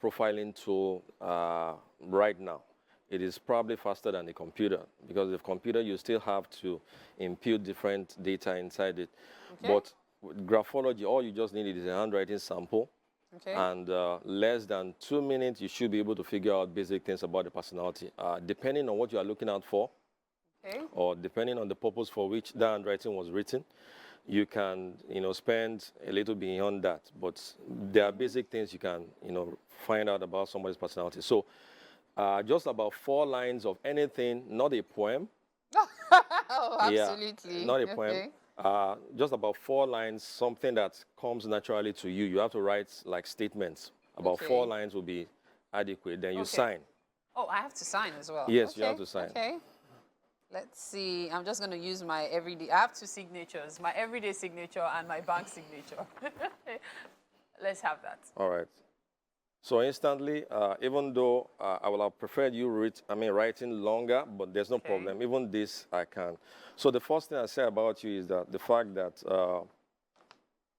[SPEAKER 12] profiling tool right now. It is probably faster than the computer, because the computer, you still have to impute different data inside it. Okay. But with graphology, all you just need is a handwriting sample. Okay. And less than 2 minutes, you should be able to figure out basic things about the personality. Depending on what you are looking out for, or depending on the purpose for which that handwriting was written, you can, you know, spend a little beyond that. But there are basic things you can, you know, find out about somebody's personality. So just about 4 lines of anything, not a poem.
[SPEAKER 2] Oh, absolutely.
[SPEAKER 12] Yeah, not a poem. Just about 4 lines, something that comes naturally to you. You have to write like statements. About 4 lines will be adequate. Then you sign.
[SPEAKER 2] Oh, I have to sign as well.
[SPEAKER 12] Yes, you have to sign.
[SPEAKER 2] Okay. Let's see. I'm just going to use my everyday. I have 2 signatures, my everyday signature and my bank signature. Let's have that.
[SPEAKER 12] All right. So instantly, even though I would have preferred you writing longer, but there's no problem. Even this, I can. So the first thing I say about you is that the fact that,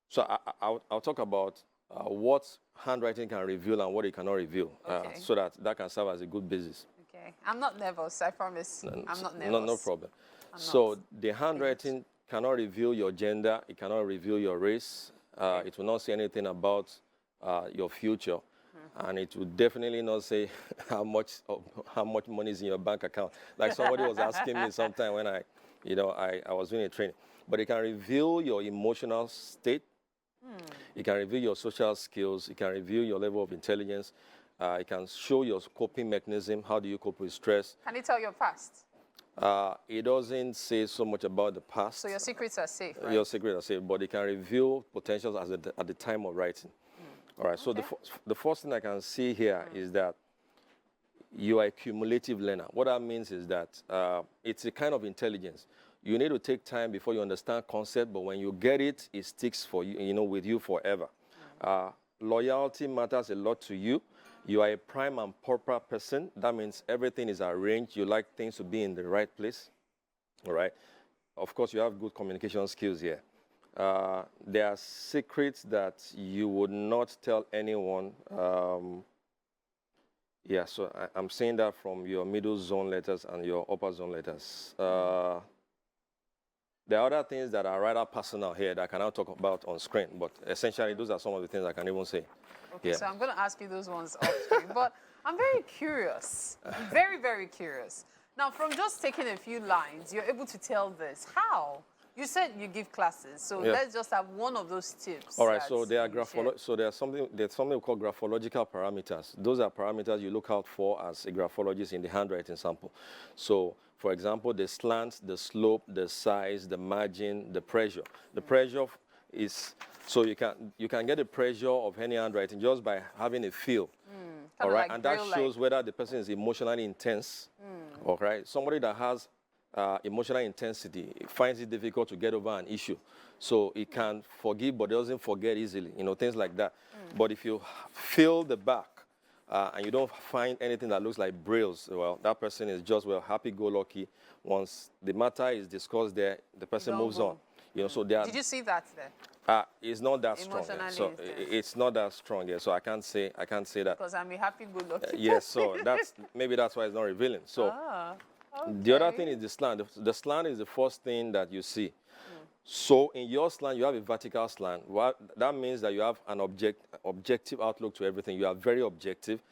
[SPEAKER 12] so I'll talk about what handwriting can reveal and what it cannot reveal, so that can serve as a good basis.
[SPEAKER 2] Okay. I'm not nervous, I promise. I'm not nervous.
[SPEAKER 12] No problem. So the handwriting cannot reveal your gender. It cannot reveal your race. It will not say anything about your future. And it would definitely not say how much money is in your bank account. Like somebody was asking me sometime when I was doing a training. But it can reveal your emotional state. It can reveal your social skills. It can reveal your level of intelligence. It can show your coping mechanism. How do you cope with stress?
[SPEAKER 2] Can it tell your past?
[SPEAKER 12] It doesn't say so much about the past.
[SPEAKER 2] So your secrets are safe, right?
[SPEAKER 12] Your secrets are safe, but it can reveal potentials at the time of writing. All right, so the first thing I can see here is that you are a cumulative learner. What that means is that it's a kind of intelligence. You need to take time before you understand concept, but when you get it, it sticks for you, with you forever. Loyalty matters a lot to you. You are a prime and proper person. That means everything is arranged. You like things to be in the right place. All right. Of course, you have good communication skills here. There are secrets that you would not tell anyone. Yeah, so I'm saying that from your middle zone letters and your upper zone letters. There are other things that are rather personal here that I cannot talk about on screen, but essentially those are some of the things I can even say.
[SPEAKER 2] Okay, so I'm going to ask you those ones off screen, but I'm very curious, very, very curious. Now, from just taking a few lines, you're able to tell this. How? You said you give classes, so let's just have one of those tips.
[SPEAKER 12] All right, so there are there's something we call graphological parameters. Those are parameters you look out for as a graphologist in the handwriting sample. So, for example, the slant, the slope, the size, the margin, the pressure. The pressure is so you can get the pressure of any handwriting just by having a feel. All right, and that shows whether the person is emotionally intense. All right, somebody that has emotional intensity finds it difficult to get over an issue. So it can forgive but doesn't forget easily, things like that. But if you feel the back and you don't find anything that looks like brills, well, that person is just, happy-go-lucky. Once the matter is discussed there, the person moves on. So
[SPEAKER 2] Did you see that there?
[SPEAKER 12] It's not that strong. So it's not that strong. Yeah, so I can't say that.
[SPEAKER 2] Because I'm a happy-go-lucky.
[SPEAKER 12] Yes, so maybe that's why it's not revealing. So. Okay. The other thing is the slant. The slant is the first thing that you see. So in your slant, you have a vertical slant. That means that you have an objective outlook to everything. You are very objective.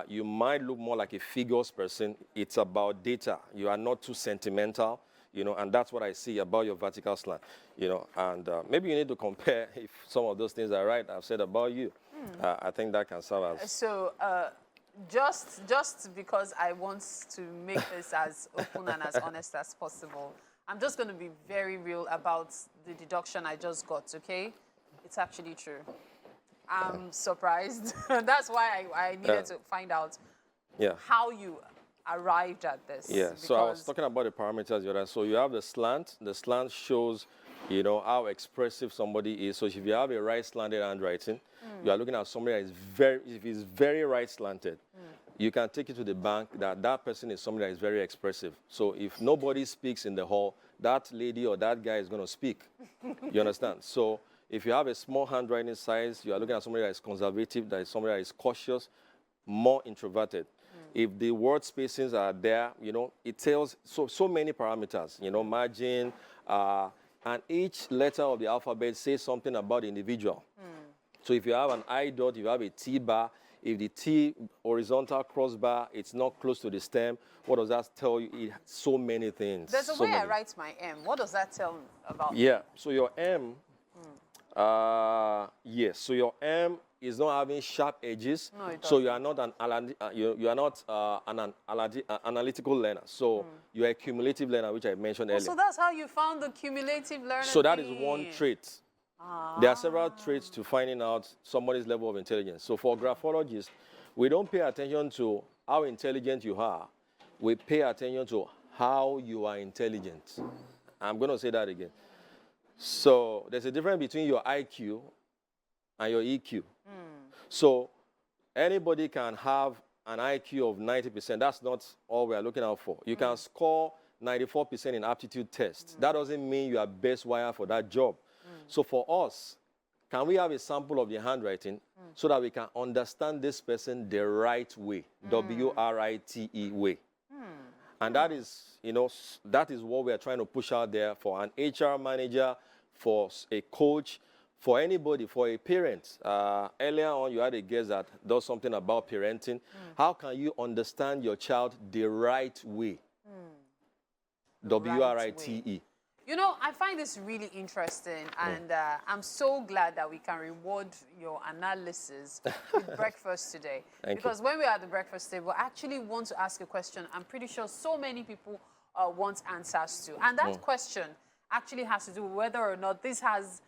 [SPEAKER 12] You might look more like a figures person. It's about data. You are not too sentimental, and that's what I see about your vertical slant, and maybe you need to compare if some of those things are right I've said about you. I think that can serve as...
[SPEAKER 2] So, just because I want to make this as open and as honest as possible, I'm just going to be very real about the deduction I just got, okay? It's actually true. I'm surprised. That's why I needed to find out how you arrived at this.
[SPEAKER 12] Yeah, so I was talking about the parameters. So you have the slant. The slant shows, how expressive somebody is. So if you have a right slanted handwriting, you are looking at somebody that is very right slanted. You can take it to the bank that person is somebody that is very expressive. So if nobody speaks in the hall, that lady or that guy is going to speak. You understand? So if you have a small handwriting size, you are looking at somebody that is conservative, that is somebody that is cautious, more introverted. If the word spacings are there, it tells so many parameters, margin, and each letter of the alphabet says something about the individual. So if you have an I dot, you have a T bar. If the T horizontal crossbar, it's not close to the stem, what does that tell you? It has so many things.
[SPEAKER 2] There's a way I write my M. What does that tell about?
[SPEAKER 12] Yeah, so your M, yes, so your M is not having sharp edges. No, it doesn't. So you are not an analytical learner. So you are a cumulative learner, which I mentioned earlier.
[SPEAKER 2] So that's how you found the cumulative learner.
[SPEAKER 12] So that is one trait. There are several traits to finding out somebody's level of intelligence. So for graphologists, we don't pay attention to how intelligent you are. We pay attention to how you are intelligent. I'm going to say that again. So there's a difference between your IQ and your EQ. So anybody can have an IQ of 90%. That's not all we are looking out for. You can score 94% in aptitude tests. That doesn't mean you are best wire for that job. So for us, can we have a sample of the handwriting so that we can understand this person the right way, W-R-I-T-E way? And that is, that is what we are trying to push out there for an HR manager, for a coach, for anybody, for a parent. Earlier on, you had a guest that does something about parenting. How can you understand your child the right way? W-R-I-T-E.
[SPEAKER 2] I find this really interesting, and I'm so glad that we can reward your analysis with breakfast today. Because when we are at the breakfast table, I actually want to ask a question. I'm pretty sure so many people wants answers to. And that question actually has to do with whether or not this has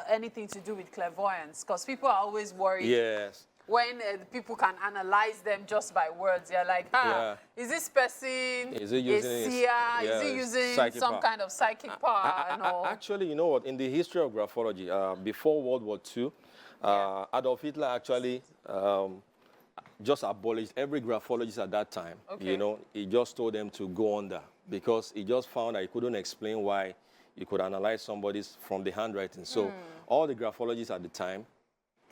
[SPEAKER 2] anything to do with clairvoyance, because people are always worried.
[SPEAKER 12] Yes.
[SPEAKER 2] When people can analyze them just by words, they're like, is this person
[SPEAKER 12] Is it using
[SPEAKER 2] a seer? Is he using some kind of psychic power and all?
[SPEAKER 12] Actually, you know what? In the history of graphology, before World War II, Adolf Hitler actually just abolished every graphologist at that time.
[SPEAKER 2] Okay.
[SPEAKER 12] You know, he just told them to go under because he just found that he couldn't explain why you could analyze somebody's from the handwriting. So all the graphologists at the time,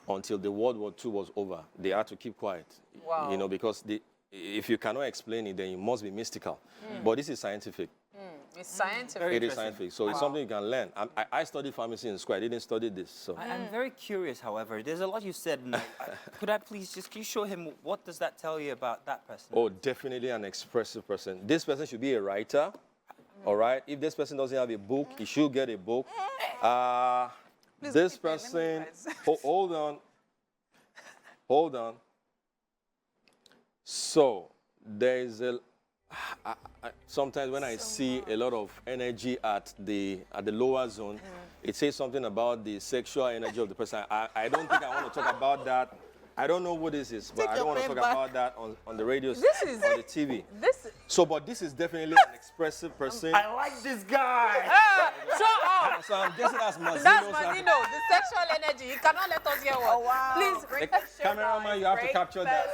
[SPEAKER 12] until the World War II was over, they had to keep quiet.
[SPEAKER 2] Wow.
[SPEAKER 12] You know, because if you cannot explain it, then you must be mystical. But this is scientific.
[SPEAKER 2] It's scientific.
[SPEAKER 12] It is scientific, so it's something you can learn. I studied pharmacy in school. I didn't study this. So
[SPEAKER 1] I'm very curious, however. There's a lot you said. And could I please just, can you show him what does that tell you about that person?
[SPEAKER 12] Oh, definitely an expressive person. This person should be a writer, all right? If this person doesn't have a book, he should get a book. This person, hold on. So there's sometimes when I see a lot of energy at the lower zone, it says something about the sexual energy of the person. I don't think I want to talk about that. I don't know who this is, but I don't want to talk about that on the radio, on the TV. But this is definitely an expressive person.
[SPEAKER 1] I like this guy.
[SPEAKER 12] So I'm guessing that's Mazino.
[SPEAKER 2] That's Mazino, the sexual energy. You cannot let us hear one.
[SPEAKER 3] Oh, wow.
[SPEAKER 2] Please
[SPEAKER 3] bring
[SPEAKER 12] the cameraman, you have to capture that.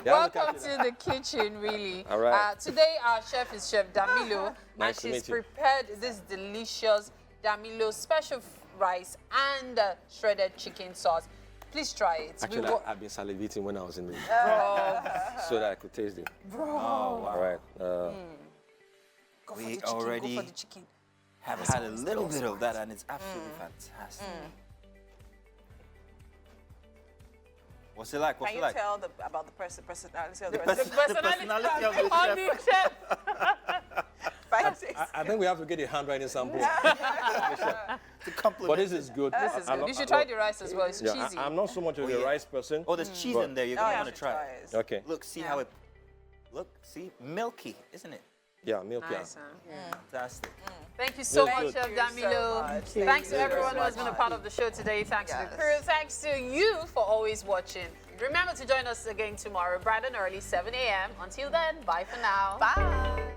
[SPEAKER 2] Welcome to the kitchen, really.
[SPEAKER 12] All right.
[SPEAKER 2] Today, our chef is Chef Damilo.
[SPEAKER 12] Nice to
[SPEAKER 2] and
[SPEAKER 12] meet
[SPEAKER 2] she's
[SPEAKER 12] you.
[SPEAKER 2] prepared this delicious Damilo special rice and shredded chicken sauce. Please try it.
[SPEAKER 12] Actually, I've been salivating when I was in the so that I could taste it.
[SPEAKER 2] Bro.
[SPEAKER 12] Oh, wow. All right.
[SPEAKER 1] We already have had a little bit of that, and it's absolutely fantastic. What's it like? What's
[SPEAKER 3] Can
[SPEAKER 1] it
[SPEAKER 3] you
[SPEAKER 1] like?
[SPEAKER 3] tell about the personality of the
[SPEAKER 1] The
[SPEAKER 3] person?
[SPEAKER 1] personality of the chef.
[SPEAKER 12] I think we have to get a handwriting sample.
[SPEAKER 1] To compliment.
[SPEAKER 12] But this is good.
[SPEAKER 2] This is good. You should try the rice as well. It's cheesy.
[SPEAKER 12] I'm not so much of a rice person.
[SPEAKER 1] Oh, there's cheese in there. You're going to want to try it.
[SPEAKER 12] Okay.
[SPEAKER 1] Look, see how it... Look, see? Milky, isn't it?
[SPEAKER 12] Yeah, milky.
[SPEAKER 2] Nice, huh?
[SPEAKER 1] Fantastic.
[SPEAKER 2] Thank you so
[SPEAKER 12] Very
[SPEAKER 2] much,
[SPEAKER 12] good.
[SPEAKER 2] Chef Damilo. Thanks to everyone who has been a part of the show today. Thanks to the crew. Thanks to you for always watching. Remember to join us again tomorrow, bright and early, 7 a.m. Until then, bye for now.
[SPEAKER 3] Bye.